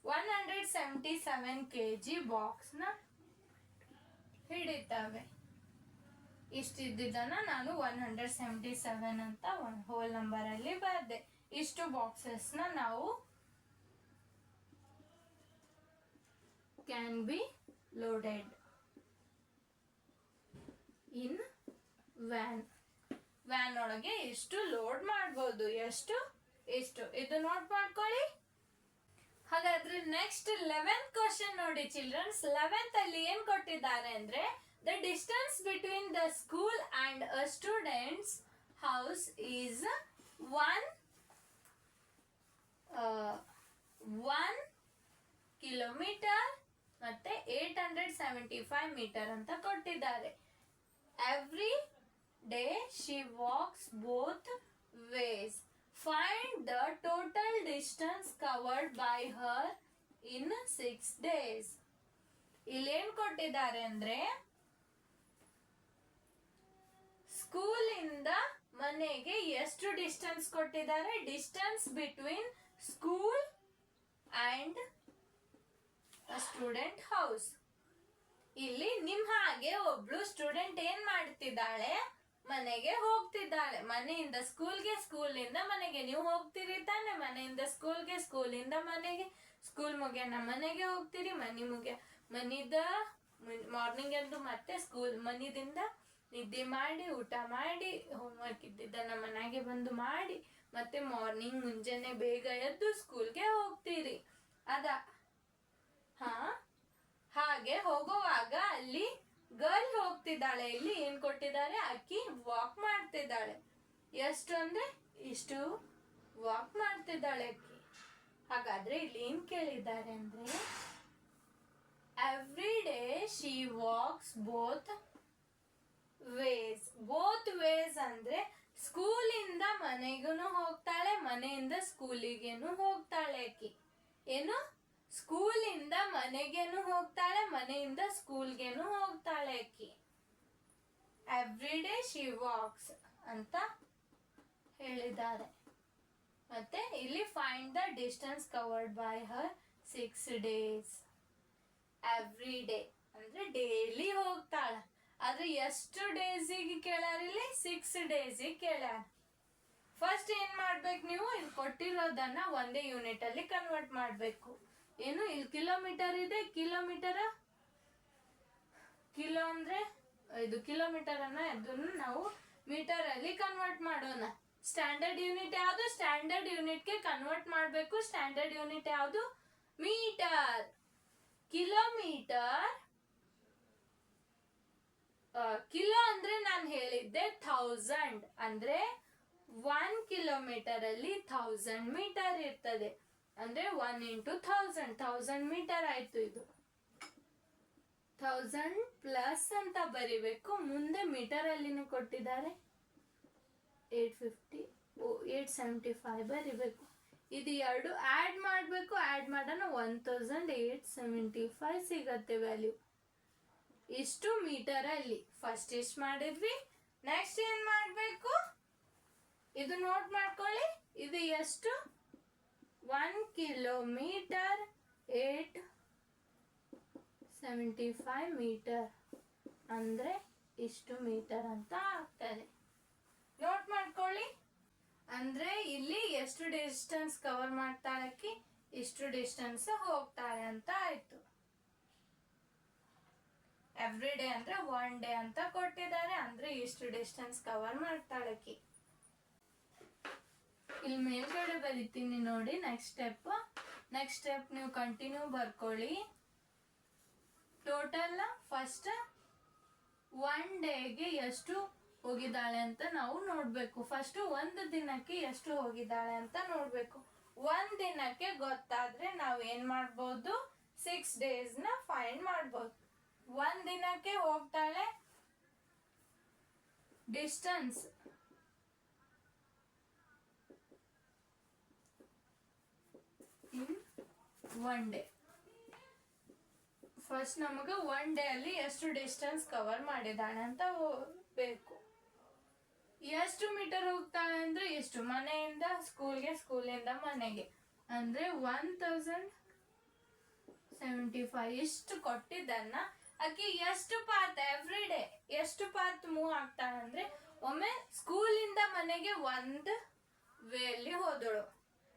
177 kg ಬಾಕ್ಸ್ ನ ಹಿಡಿತಾವೆ. ಇಷ್ಟಿದ್ದನ್ನ ನಾನು 177 ಅಂತ ಒಂದು ಹೋಲ್ ನಂಬರ್ ಅಲ್ಲಿ ಬರ್ದೆ. ಇಷ್ಟು ಬಾಕ್ಸಸ್ ನ ನಾವು can be loaded in van ಒಳಗೆ ಎಷ್ಟು ಲೋಡ್ ಮಾಡಬಹುದು, ಎಷ್ಟು ಇದು ನೋಟ್ ಮಾಡ್ಕೊಳ್ಳಿ. ಹಾಗಾದ್ರೆ ನೆಕ್ಸ್ಟ್ 11th ಕ್ವಶನ್ ನೋಡಿ ಚಿಲ್ಡ್ರನ್ಸ್. 11th ಅಲ್ಲಿ ಏನ್ ಕೊಟ್ಟಿದ್ದಾರೆ ಅಂದ್ರೆ, the distance between the school and a students house is 1 kilometre ಮತ್ತೆ 875 ಮೀಟರ್ ಅಂತ ಕೊಟ್ಟಿದ್ದಾರೆ. Every day she walks both ways. Find the total distance covered by her in 6 days. ಇಲ್ಲಿ ಏನ್ ಕೊಟ್ಟಿದ್ದಾರೆ ಅಂದ್ರೆ, ಸ್ಕೂಲ್ ಇಂದ ಮನೆಗೆ ಎಷ್ಟು ಡಿಸ್ಟೆನ್ಸ್ ಕೊಟ್ಟಿದ್ದಾರೆ? Distance between school and student house. ಇಲ್ಲಿ ನಿಮ್ ಹಾಗೆ ಒಬ್ಳು ಸ್ಟೂಡೆಂಟ್ ಏನ್ ಮಾಡ್ತಿದ್ದಾಳೆ? ಮನೆಗೆ ಹೋಗ್ತಿದ್ದಾಳೆ. ಮನೆಯಿಂದ ಸ್ಕೂಲ್ಗೆ, ಸ್ಕೂಲಿಂದ ಮನೆಗೆ. ನೀವು ಹೋಗ್ತೀರಿ ತಾನೆ ಮನೆಯಿಂದ ಸ್ಕೂಲ್ಗೆ, ಸ್ಕೂಲಿಂದ ಮನೆಗೆ. ಸ್ಕೂಲ್ ಮುಗಿಯೋಣ ಮನೆಗೆ ಹೋಗ್ತೀರಿ. ಮನಿದ ಮಾರ್ನಿಂಗ್ ಎದ್ದು ಮತ್ತೆ ಮನಿದಿಂದ ನಿದ್ದೆ ಮಾಡಿ, ಊಟ ಮಾಡಿ, ಹೋಮ್ವರ್ಕ್ ಇದ್ದಿದ್ದನ್ನ ಮನೆಗೆ ಬಂದು ಮಾಡಿ, ಮತ್ತೆ ಮಾರ್ನಿಂಗ್ ಮುಂಜಾನೆ ಬೇಗ ಎದ್ದು ಸ್ಕೂಲ್ಗೆ ಹೋಗ್ತೀರಿ. ಹಾಗೆ ಹೋಗುವಾಗ ಅಲ್ಲಿ ಗರ್ಲ್ ಹೋಗ್ತಿದ್ದಾಳೆ. ಇಲ್ಲಿ ಏನ್ ಕೊಟ್ಟಿದ್ದಾರೆ? ಅಕ್ಕಿ ವಾಕ್ ಮಾಡ್ತಿದ್ದಾಳೆ. ಎಷ್ಟು ಅಂದ್ರೆ ಇಷ್ಟು ವಾಕ್ ಮಾಡ್ತಿದ್ದಾಳೆ ಅಕ್ಕಿ. ಹಾಗಾದ್ರೆ ಇಲ್ಲಿ ಏನ್ ಕೇಳಿದ್ದಾರೆ ಅಂದ್ರೆ, every day she walks both ways. Both ways ಅಂದ್ರೆ ಸ್ಕೂಲಿಂದ ಮನೆಗೂ ಹೋಗ್ತಾಳೆ, ಮನೆಯಿಂದ ಸ್ಕೂಲಿಗೇನು ಹೋಗ್ತಾಳೆ ಅಕ್ಕಿ. ಏನು? ಸ್ಕೂಲಿಂದ ಮನೆಗೇನು ಹೋಗ್ತಾಳೆ, ಮನೆಯಿಂದ ಸ್ಕೂಲ್ಗೇನು ಹೋಗ್ತಾಳೆ ಅಕ್ಕಿ. ಎವ್ರಿ ಡೇ ಶಿ ವಾಕ್ಸ್ ಅಂತ ಹೇಳಿದ್ದಾರೆ. ಮತ್ತೆ ಇಲ್ಲಿ find the distance covered by her 6 days. Every day ಅಂದ್ರೆ ಡೈಲಿ ಹೋಗ್ತಾಳ. ಆದ್ರೆ ಎಷ್ಟು ಡೇಸಿಗೆ ಕೇಳ್ಯಾರಿಲ್ಲಿ 6 ಡೇಸಿಗೆ ಕೇಳ್ಯಾರ. ಫಸ್ಟ್ ಏನ್ ಮಾಡ್ಬೇಕು ನೀವು, ಇಲ್ಲಿ ಕೊಟ್ಟಿರೋದನ್ನ ಒಂದೇ ಯೂನಿಟ್ ಅಲ್ಲಿ ಕನ್ವರ್ಟ್ ಮಾಡ್ಬೇಕು. ಏನು ಇಲ್ಲಿ ಕಿಲೋಮೀಟರ್ ಇದೆ, ಕಿಲೋ ಅಂದ್ರೆ ಇದು ಕಿಲೋಮೀಟರ್ ಅನ್ನ ಅದನ್ನು ನಾವು ಮೀಟರ್ ಅಲ್ಲಿ ಕನ್ವರ್ಟ್ ಮಾಡೋಣ. ಸ್ಟ್ಯಾಂಡರ್ಡ್ ಯೂನಿಟ್ ಯಾವುದು, ಸ್ಟ್ಯಾಂಡರ್ಡ್ ಯೂನಿಟ್ಗೆ ಕನ್ವರ್ಟ್ ಮಾಡಬೇಕು. ಸ್ಟ್ಯಾಂಡರ್ಡ್ ಯೂನಿಟ್ ಯಾವುದು, ಮೀಟರ್. ಕಿಲೋಮೀಟರ್, ಕಿಲೋ ಅಂದ್ರೆ ನಾನು ಹೇಳಿದ್ದೆ 1000, ಅಂದ್ರೆ 1 ಕಿಲೋಮೀಟರ್ ಅಲ್ಲಿ 1000 ಮೀಟರ್ ಇರ್ತದೆ. ಅಂದ್ರೆ 1 into 1000 ಮೀಟರ್ ಆಯ್ತು. ಇದು 1000 ಪ್ಲಸ್ ಅಂತ ಬರಿಬೇಕು. ಮುಂದೆ ಮೀಟರ್ ಅಲ್ಲಿನೂ ಕೊಟ್ಟಿದ್ದಾರೆ 850 875 ಬರಿಬೇಕು. ಇದು ಎರಡು ಆಡ್ ಮಾಡಬೇಕು. ಆಡ್ ಮಾಡೋಣ 1875 ಸಿಗತ್ತೆ ವ್ಯಾಲ್ಯೂ. ಇಷ್ಟು ಮೀಟರ್ ಅಲ್ಲಿ. ಫಸ್ಟ್ ಎಷ್ಟು ಮಾಡಿದ್ವಿ, ನೆಕ್ಸ್ಟ್ ಏನ್ ಮಾಡ್ಬೇಕು ಇದು ನೋಟ್ ಮಾಡ್ಕೊಳ್ಳಿ. ಇದು ಎಷ್ಟು, 1 ಕಿಲೋಮೀಟರ್ 875 ಮೀಟರ್ ಅಂದ್ರೆ ಇಷ್ಟು ಮೀಟರ್ ಅಂತ ಆಗ್ತದೆ. ನೋಟ್ ಮಾಡ್ಕೊಳ್ಳಿ. ಅಂದ್ರೆ ಇಲ್ಲಿ ಎಷ್ಟು ಡಿಸ್ಟೆನ್ಸ್ ಕವರ್ ಮಾಡ್ತಾಳಕ್ಕೆ, ಇಷ್ಟು ಡಿಸ್ಟೆನ್ಸ್ ಹೋಗ್ತಾಳೆ ಅಂತ ಆಯ್ತು. ಎವ್ರಿ ಡೇ ಅಂದ್ರೆ 1 ಡೇ ಅಂತ ಕೊಟ್ಟಿದ್ದಾರೆ. ಅಂದ್ರೆ ಇಷ್ಟು ಡಿಸ್ಟೆನ್ಸ್ ಕವರ್ ಮಾಡ್ತಾಳಕ್ಕೆ. ಇಲ್ಲಿ ಮೇಲ್ಗಡೆ ಬರೀತೀನಿ ನೋಡಿ. ನೆಕ್ಸ್ಟ್ ಸ್ಟೆಪ್ ನೀವು ಕಂಟಿನ್ಯೂ ಬರ್ಕೊಳ್ಳಿ. ಟೋಟಲ್ ಫಸ್ಟ್ 1 ಡೇಗೆ ಎಷ್ಟು ಹೋಗಿದ್ದಾಳೆ ಅಂತ ನಾವು ನೋಡ್ಬೇಕು. ಫಸ್ಟ್ ಒಂದು ದಿನಕ್ಕೆ ಎಷ್ಟು ಹೋಗಿದ್ದಾಳೆ ಅಂತ ನೋಡ್ಬೇಕು. 1 ದಿನಕ್ಕೆ ಗೊತ್ತಾದ್ರೆ ನಾವು ಏನ್ ಮಾಡ್ಬೋದು, 6 days ನ ಫೈಂಡ್ ಮಾಡ್ಬೋದು. 1 ದಿನಕ್ಕೆ ಹೋಗ್ತಾಳೆ ಡಿಸ್ಟೆನ್ಸ್ ಇನ್ 1 ಡೇ. ಫಸ್ಟ್ ನಮಗೆ 1 ಡೇ ಅಲ್ಲಿ ಎಷ್ಟು ಡಿಸ್ಟೆನ್ಸ್ ಕವರ್ ಮಾಡಿದಾಳೆ ಅಂತ ಬೇಕು. ಎಷ್ಟು ಮೀಟರ್ ಹೋಗ್ತಾಳೆ ಅಂದ್ರೆ ಎಷ್ಟು, ಮನೆಯಿಂದ ಸ್ಕೂಲ್ಗೆ, ಸ್ಕೂಲಿಂದ ಮನೆಗೆ ಅಂದ್ರೆ 1075 ಇಷ್ಟು ಕೊಟ್ಟಿದ್ದನ್ನ ಆಕೆ ಎಷ್ಟು ಪಾತ್ ಎವ್ರಿ ಡೇ ಎಷ್ಟು ಪಾತ್ ಮೂವ್ ಆಗ್ತಾಳೆ ಅಂದ್ರೆ, ಒಮ್ಮೆ ಸ್ಕೂಲಿಂದ ಮನೆಗೆ 1 ವೇಲಿ ಹೋದಳು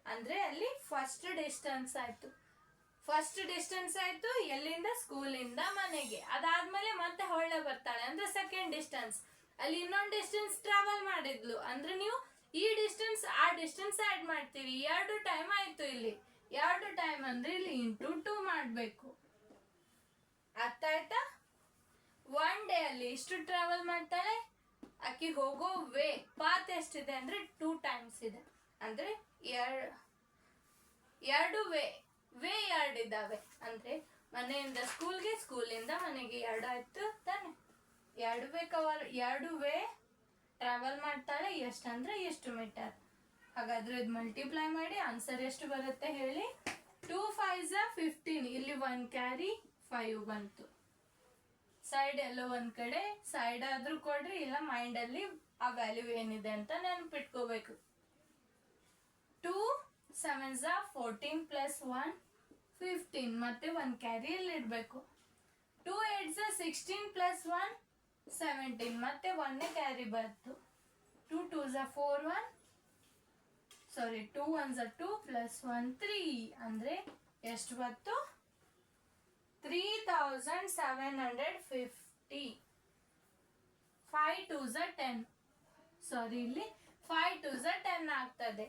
ಅಂದ್ರೆ ಅಲ್ಲಿ ಫಸ್ಟ್ ಡಿಸ್ಟೆನ್ಸ್ ಆಯ್ತು. ಎಲ್ಲಿಂದ, ಸ್ಕೂಲಿಂದ ಮನೆಗೆ. ಅದಾದ್ಮೇಲೆ ಮತ್ತೆ ಹೊಳ್ಳೆ ಬರ್ತಾಳೆ ಅಂದ್ರೆ ಸೆಕೆಂಡ್ ಡಿಸ್ಟೆನ್ಸ್. ಅಲ್ಲಿ ಇನ್ನೊಂದು ಡಿಸ್ಟೆನ್ಸ್ ಟ್ರಾವೆಲ್ ಮಾಡಿದ್ಲು ಅಂದ್ರೆ ನೀವು ಈ ಡಿಸ್ಟೆನ್ಸ್ ಆ ಡಿಸ್ಟೆನ್ಸ್ ಆಡ್ ಮಾಡ್ತೀವಿ. 2 ಟೈಮ್ ಆಯ್ತು. ಇಲ್ಲಿ 2 ಟೈಮ್ ಅಂದ್ರೆ ಇಲ್ಲಿ ಇಂಟು 2 ಮಾಡ್ಬೇಕು. ಅರ್ಥ ಆಯ್ತಾ? 1 ಡೇ ಅಲ್ಲಿ ಇಷ್ಟು ಟ್ರಾವೆಲ್ ಮಾಡ್ತಾಳೆ. ಆಕಿ ಹೋಗೋ ಪಾತ್ ಎಷ್ಟಿದೆ ಅಂದ್ರೆ 2 ಟೈಮ್ಸ್ ಇದೆ. ಅಂದ್ರೆ 2 ವೇ 2 ಇದ್ದಾವೆ. ಅಂದ್ರೆ ಮನೆಯಿಂದ ಸ್ಕೂಲ್ಗೆ, ಸ್ಕೂಲಿಂದ ಮನೆಗೆ 2 ಆಯ್ತು ತಾನೆ. 2 ವೇ ಟ್ರಾವೆಲ್ ಮಾಡ್ತಾಳೆ. ಎಷ್ಟಂದ್ರೆ ಎಷ್ಟು ಮೀಟರ್. ಹಾಗಾದ್ರೆ ಇದು ಮಲ್ಟಿಪ್ಲೈ ಮಾಡಿ ಆನ್ಸರ್ ಎಷ್ಟು ಬರುತ್ತೆ ಹೇಳಿ. 2 5s 15. ಇಲ್ಲಿ 1 ಕ್ಯಾರಿ 5 ಬಂತು. ಸೈಡ್ ಎಲ್ಲೋ ಒಂದ್ ಕಡೆ ಸೈಡ್ ಆದ್ರೂ ಕೊಡ್ರಿ, ಇಲ್ಲ ಮೈಂಡ್ ಅಲ್ಲಿ ಆ ವ್ಯಾಲ್ಯೂ ಏನಿದೆ ಅಂತ ನೆನಪಿಟ್ಕೋಬೇಕು. 2 7s 14 ಪ್ಲಸ್ 1 15. ಮತ್ತೆ 1 ಕ್ಯಾರಿ ಇಲ್ಲಿ ಇಡ್ಬೇಕು. 2 8s 16 ಪ್ಲಸ್ 1 17. ಮತ್ತೆ 1 ಕ್ಯಾರಿ ಬಂತು. 2 2s 4 2 1s 2 ಪ್ಲಸ್ 1 3 ಅಂದ್ರೆ ಎಷ್ಟು ಬಂತು, 3750. 5 2s 10. ಇಲ್ಲಿ 5 2s 10 ಆಗ್ತದೆ.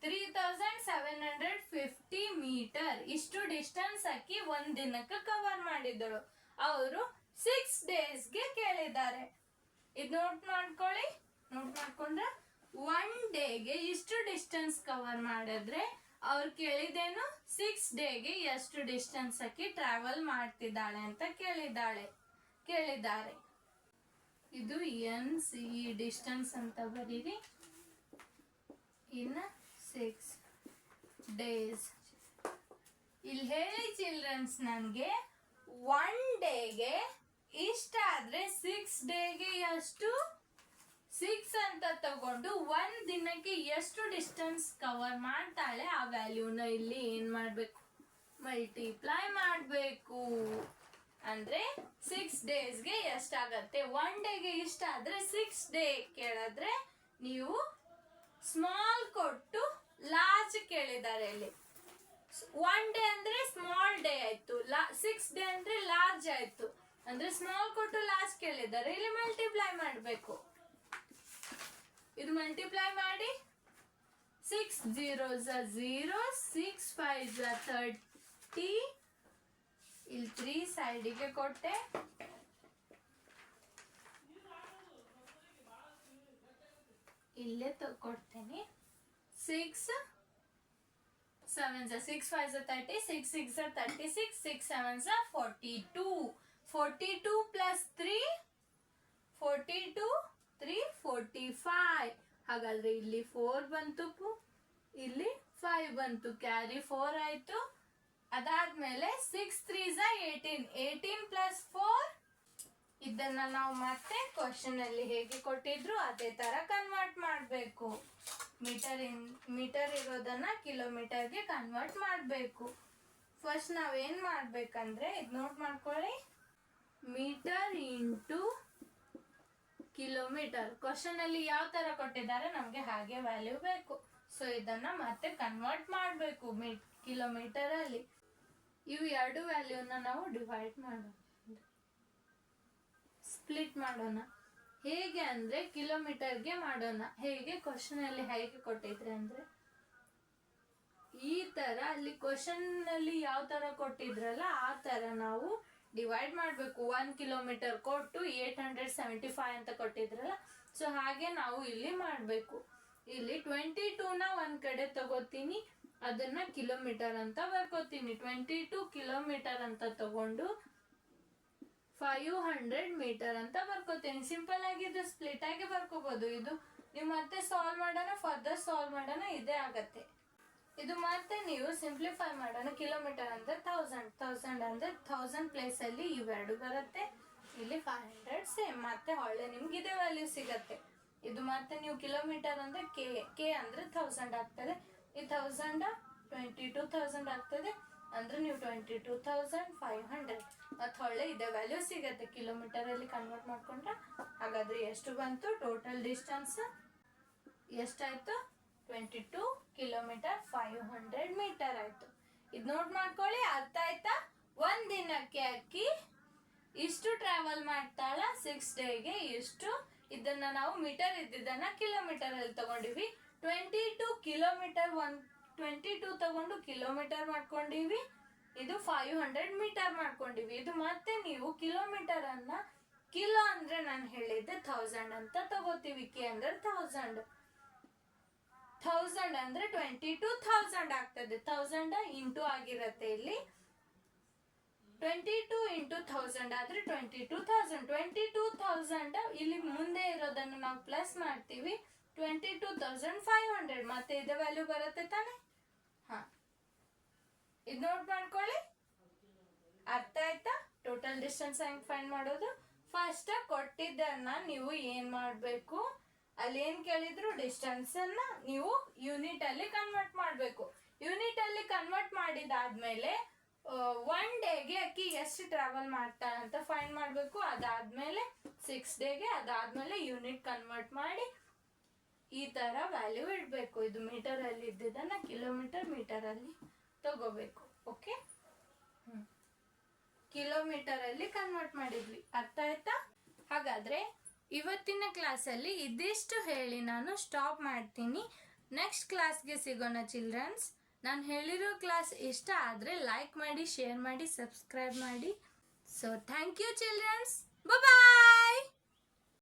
3750 ಮೀಟರ್ ಇಷ್ಟು ಡಿಸ್ಟೆನ್ಸ್ ಆಕಿ 1 ದಿನಕ್ಕೆ ಕವರ್ ಮಾಡಿದಳು. ಅವರು 6 ಡೇಸ್ಗೆ ಕೇಳಿದ್ದಾರೆ. ಇದು ನೋಟ್ ಮಾಡ್ಕೊಳ್ಳಿ. ನೋಟ್ ಮಾಡ್ಕೊಂಡ್ರೆ 1 ಡೇಗೆ ಇಷ್ಟು ಡಿಸ್ಟೆನ್ಸ್ ಕವರ್ ಮಾಡಿದ್ರೆ ಅವ್ರು ಕೇಳಿದೇನು, 6 ಡೇಗೆ ಎಷ್ಟು ಡಿಸ್ಟೆನ್ಸ್ ಆಕಿ ಟ್ರಾವೆಲ್ ಮಾಡ್ತಿದ್ದಾಳೆ ಅಂತ ಕೇಳಿದ್ದಾರೆ. ಇದು NC ಡಿಸ್ಟೆನ್ಸ್ ಅಂತ ಬರೀರಿ. ಇನ್ನು 6 ಡೇಸ್ ಇಲ್ಲಿ ಹೇಳಿ ಚಿಲ್ಡ್ರನ್ಸ್. ನನಗೆ 1 ಡೇಗೆ ಇಷ್ಟಾದ್ರೆ 6 ಡೇಗೆ ಎಷ್ಟು, 6 ಅಂತ ತಗೊಂಡು 1 ದಿನಕ್ಕೆ ಎಷ್ಟು ಡಿಸ್ಟೆನ್ಸ್ ಕವರ್ ಮಾಡ್ತಾಳೆ ಆ ವ್ಯಾಲ್ಯೂನ ಇಲ್ಲಿ ಏನ್ ಮಾಡ್ಬೇಕು, ಮಲ್ಟಿಪ್ಲೈ ಮಾಡಬೇಕು. ಅಂದ್ರೆ 6 ಡೇಸ್ಗೆ ಎಷ್ಟಾಗತ್ತೆ, 1 ಡೇಗೆ ಇಷ್ಟ ಆದ್ರೆ 6 ಡೇ ಕೇಳಿದ್ರೆ ನೀವು ಸ್ಮಾಲ್ ಕೊಟ್ಟು ಲಾರ್ಜ್ ಕೇಳಿದ್ದಾರೆ ಇಲ್ಲಿ. 1 ಡೇ ಅಂದ್ರೆ ಸ್ಮಾಲ್ ಡೇ ಆಯ್ತು, 6 ಡೇ ಅಂದ್ರೆ ಲಾರ್ಜ್ ಆಯ್ತು. ಅಂದ್ರೆ ಸ್ಮಾಲ್ ಕೊಟ್ಟು ಲಾರ್ಜ್ ಕೇಳಿದ್ದಾರೆ, ಇಲ್ಲಿ ಮಲ್ಟಿಪ್ಲೈ ಮಾಡಬೇಕು. ಇದು ಮಲ್ಟಿಪ್ಲೈ ಮಾಡಿ 6 0s 0, 6 5s 30, ಇಲ್ಲಿ 3 ಸೈಡಿಗೆ ಕೊಟ್ಟೆ. ಇಲ್ಲೇ ಕೊಡ್ತೇನೆ. 6 7s 6 5s 30, 6 6s 36, 6 7s 42. 42 plus 3 42, 3 45. ಹಾಗಾದ್ರೆ ಇಲ್ಲಿ 4 ಬಂತು, ಇಲ್ಲಿ 5 ಬಂತು, ಕ್ಯಾರಿ 4 ಆಯ್ತು. ಅದಾದ್ಮೇಲೆ 6 3s 18, 18 plus 4. ಇದನ್ನ ನಾವು ಮತ್ತೆ ಕ್ವಶನ್ ಅಲ್ಲಿ ಹೇಗೆ ಕೊಟ್ಟಿದ್ರು ಅದೇ ತರ ಕನ್ವರ್ಟ್ ಮಾಡಬೇಕು. ಮೀಟರ್ ಇರೋದನ್ನ ಕಿಲೋಮೀಟರ್ಗೆ ಕನ್ವರ್ಟ್ ಮಾಡಬೇಕು. ಫಸ್ಟ್ ನಾವೇನ್ ಮಾಡ್ಬೇಕಂದ್ರೆ ಇದು ನೋಟ್ ಮಾಡ್ಕೊಳ್ಳಿ, ಮೀಟರ್ ಇಂಟು ಕಿಲೋಮೀಟರ್. ಕ್ವಶನ್ ಅಲ್ಲಿ ಯಾವ ತರ ಕೊಟ್ಟಿದ್ದಾರೆ ನಮ್ಗೆ ಹಾಗೆ ವ್ಯಾಲ್ಯೂ ಬೇಕು. ಸೊ ಇದನ್ನ ಮತ್ತೆ ಕನ್ವರ್ಟ್ ಮಾಡಬೇಕು ಕಿಲೋಮೀಟರ್ ಅಲ್ಲಿ. ಇವು ಎರಡು ವ್ಯಾಲ್ಯೂನ ನಾವು ಡಿವೈಡ್ ಮಾಡೋಣ, ಸ್ಪ್ಲಿಟ್ ಮಾಡೋಣ. ಹೇಗೆ ಅಂದ್ರೆ ಕಿಲೋಮೀಟರ್ಗೆ ಮಾಡೋಣ. ಹೇಗೆ ಕ್ವಶನ್ ಅಲ್ಲಿ ಹೇಗೆ ಕೊಟ್ಟಿದ್ರೆ ಅಂದ್ರೆ ಈ ತರ, ಅಲ್ಲಿ ಕ್ವಶನ್ ಅಲ್ಲಿ ಯಾವ ತರ ಕೊಟ್ಟಿದ್ರಲ್ಲ ಆ ತರ ನಾವು ಡಿವೈಡ್ ಮಾಡಬೇಕು. 1 ಕಿಲೋಮೀಟರ್ ಕೊಟ್ಟು 875 ಅಂತ ಕೊಟ್ಟಿದ್ರಲ್ಲ, ಸೊ ಹಾಗೆ ನಾವು ಇಲ್ಲಿ ಮಾಡಬೇಕು. ಇಲ್ಲಿ 22ನ ಒಂದ್ ಕಡೆ ತಗೋತೀನಿ, ಅದನ್ನ ಕಿಲೋಮೀಟರ್ ಅಂತ ಬರ್ಕೋತೀನಿ. 22 ಕಿಲೋಮೀಟರ್ ಅಂತ ತಗೊಂಡು 500 ಮೀಟರ್ ಅಂತ ಬರ್ಕೋತೀನಿ. ಸಿಂಪಲ್ ಆಗಿ ಇದು ಸ್ಪ್ಲಿಟ್ ಆಗಿ ಬರ್ಕೋಬಹುದು. ಇದು ನೀವು ಮತ್ತೆ ಸಾಲ್ವ್ ಮಾಡೋಣ, ಫರ್ದರ್ ಸಾಲ್ವ್ ಮಾಡೋಣ, ಇದೇ ಆಗತ್ತೆ. ಇದು ಮತ್ತೆ ನೀವು ಸಿಂಪ್ಲಿಫೈ ಮಾಡೋಣ. ಕಿಲೋಮೀಟರ್ ಅಂದ್ರೆ 1000 ಅಂದ್ರೆ 1000 ಪ್ಲೇಸ್ ಅಲ್ಲಿ ಇವೆರಡು ಬರುತ್ತೆ. ಇಲ್ಲಿ 500 ಸೇಮ್, ಮತ್ತೆ ಹೊಳ್ಳೆ ನಿಮ್ಗೆ ಇದೇ ವ್ಯಾಲ್ಯೂ ಸಿಗತ್ತೆ. ಇದು ಮತ್ತೆ ನೀವು ಕಿಲೋಮೀಟರ್ ಅಂದ್ರೆ ಕೆ ಅಂದ್ರೆ 1000 ಆಗ್ತದೆ. ಈ 1000 22,000 ಆಗ್ತದೆ, ಅಂದ್ರೆ ನೀವು 22,500 ಮತ್ತೆ ಹೊಳ್ಳೆ ಇದೇ ವ್ಯಾಲ್ಯೂ ಸಿಗತ್ತೆ ಕಿಲೋಮೀಟರ್ ಅಲ್ಲಿ ಕನ್ವರ್ಟ್ ಮಾಡ್ಕೊಂಡ್ರೆ. ಹಾಗಾದ್ರೆ ಎಷ್ಟು ಬಂತು ಟೋಟಲ್ ಡಿಸ್ಟೆನ್ಸ್ ಎಷ್ಟಾಯ್ತು? 22 ಕಿಲೋಮೀಟರ್ 500 ಮೀಟರ್ ಆಯ್ತು. ಇದು ನೋಟ್ ಮಾಡ್ಕೊಳ್ಳಿ, ಅರ್ಥ ಆಯ್ತಾ? ಒಂದ್ ದಿನಕ್ಕೆ ಅಕ್ಕಿ ಇಷ್ಟು ಟ್ರಾವೆಲ್ ಮಾಡ್ತಾಳ, 6 ಡೇಗೆ ಇಷ್ಟು. ಇದನ್ನ ನಾವು ಮೀಟರ್ ಇದ್ದಿದ್ದನ್ನ ಕಿಲೋಮೀಟರ್ ಅಲ್ಲಿ ತಗೊಂಡಿವಿ. 22 ಕಿಲೋಮೀಟರ್ 22 ತಗೊಂಡು ಕಿಲೋಮೀಟರ್ ಮಾಡ್ಕೊಂಡಿವಿ. ಇದು 500 ಮೀಟರ್ ಮಾಡ್ಕೊಂಡಿವಿ. ಇದು ಮತ್ತೆ ನೀವು ಕಿಲೋಮೀಟರ್ ಅನ್ನ ಕಿಲೋ ಅಂದ್ರೆ ನಾನು ಹೇಳಿದ್ದೆ 1000 ಅಂತ ತಗೋತೀವಿ. ಕೆ ಅಂದ್ರೆ 1000 ಅಂದ್ರೆ 22,000 ಆಗ್ತದೆ. 1000 ಇಂಟು ಆಗಿರತ್ತೆ ಇಲ್ಲಿ. 22 ಇಂಟು 1000 ಆದ್ರೆ 22,000. 22,000 ಇಲ್ಲಿ ಮುಂದೆ ಇರೋದನ್ನು ನಾವು ಪ್ಲಸ್ ಮಾಡ್ತೀವಿ. 22,500 ಮತ್ತೆ ಇದೇ ವ್ಯಾಲ್ಯೂ ಬರುತ್ತೆ ತಾನೆ? ಹಾ, ಇದು ನೋಟ್ ಮಾಡ್ಕೊಳ್ಳಿ, ಅರ್ಥ ಆಯ್ತಾ? ಟೋಟಲ್ ಡಿಸ್ಟೆನ್ಸ್ ಹೆಂಗ್ ಫೈಂಡ್ ಮಾಡೋದು? ಫಸ್ಟ್ ಕೊಟ್ಟಿದ್ದನ್ನ ನೀವು ಏನ್ ಮಾಡ್ಬೇಕು, ಅಲ್ಲಿ ಏನ್ ಕೇಳಿದ್ರು ಡಿಸ್ಟೆನ್ಸ್ ಅನ್ನ ನೀವು ಯೂನಿಟ್ ಅಲ್ಲಿ ಕನ್ವರ್ಟ್ ಮಾಡ್ಬೇಕು. ಯೂನಿಟ್ ಅಲ್ಲಿ ಕನ್ವರ್ಟ್ ಮಾಡಿದಾದ್ಮೇಲೆ 1 ಡೇಗೆ ಅಕ್ಕಿ ಎಷ್ಟು ಟ್ರಾವೆಲ್ ಮಾಡ್ತಾಳೆ ಅಂತ ಫೈಂಡ್ ಮಾಡ್ಬೇಕು. ಅದಾದ್ಮೇಲೆ 6 ಡೇಗೆ, ಅದಾದ್ಮೇಲೆ ಯೂನಿಟ್ ಕನ್ವರ್ಟ್ ಮಾಡಿ ಈ ತರ ವ್ಯಾಲ್ಯೂ ಇಡ್ಬೇಕು. ಇದು ಮೀಟರ್ ಅಲ್ಲಿ ಇದ್ದಿದ್ದನ್ನ ಕಿಲೋಮೀಟರ್ ಮೀಟರ್ ಅಲ್ಲಿ ತಗೋಬೇಕು. ಓಕೆ, ಕಿಲೋಮೀಟರ್ ಅಲ್ಲಿ ಕನ್ವರ್ಟ್ ಮಾಡಿದ್ವಿ, ಅರ್ಥ ಆಯ್ತಾ? ಹಾಗಾದ್ರೆ ಇವತ್ತಿನ ಕ್ಲಾಸಲ್ಲಿ ಇದಿಷ್ಟು ಹೇಳಿ ನಾನು ಸ್ಟಾಪ್ ಮಾಡ್ತೀನಿ. ನೆಕ್ಸ್ಟ್ ಕ್ಲಾಸ್ಗೆ ಸಿಗೋಣ ಚಿಲ್ಡ್ರನ್ಸ್. ನಾನು ಹೇಳಿರೋ ಕ್ಲಾಸ್ ಇಷ್ಟ ಆದರೆ ಲೈಕ್ ಮಾಡಿ, ಶೇರ್ ಮಾಡಿ, ಸಬ್ಸ್ಕ್ರೈಬ್ ಮಾಡಿ. So thank you childrens, bye.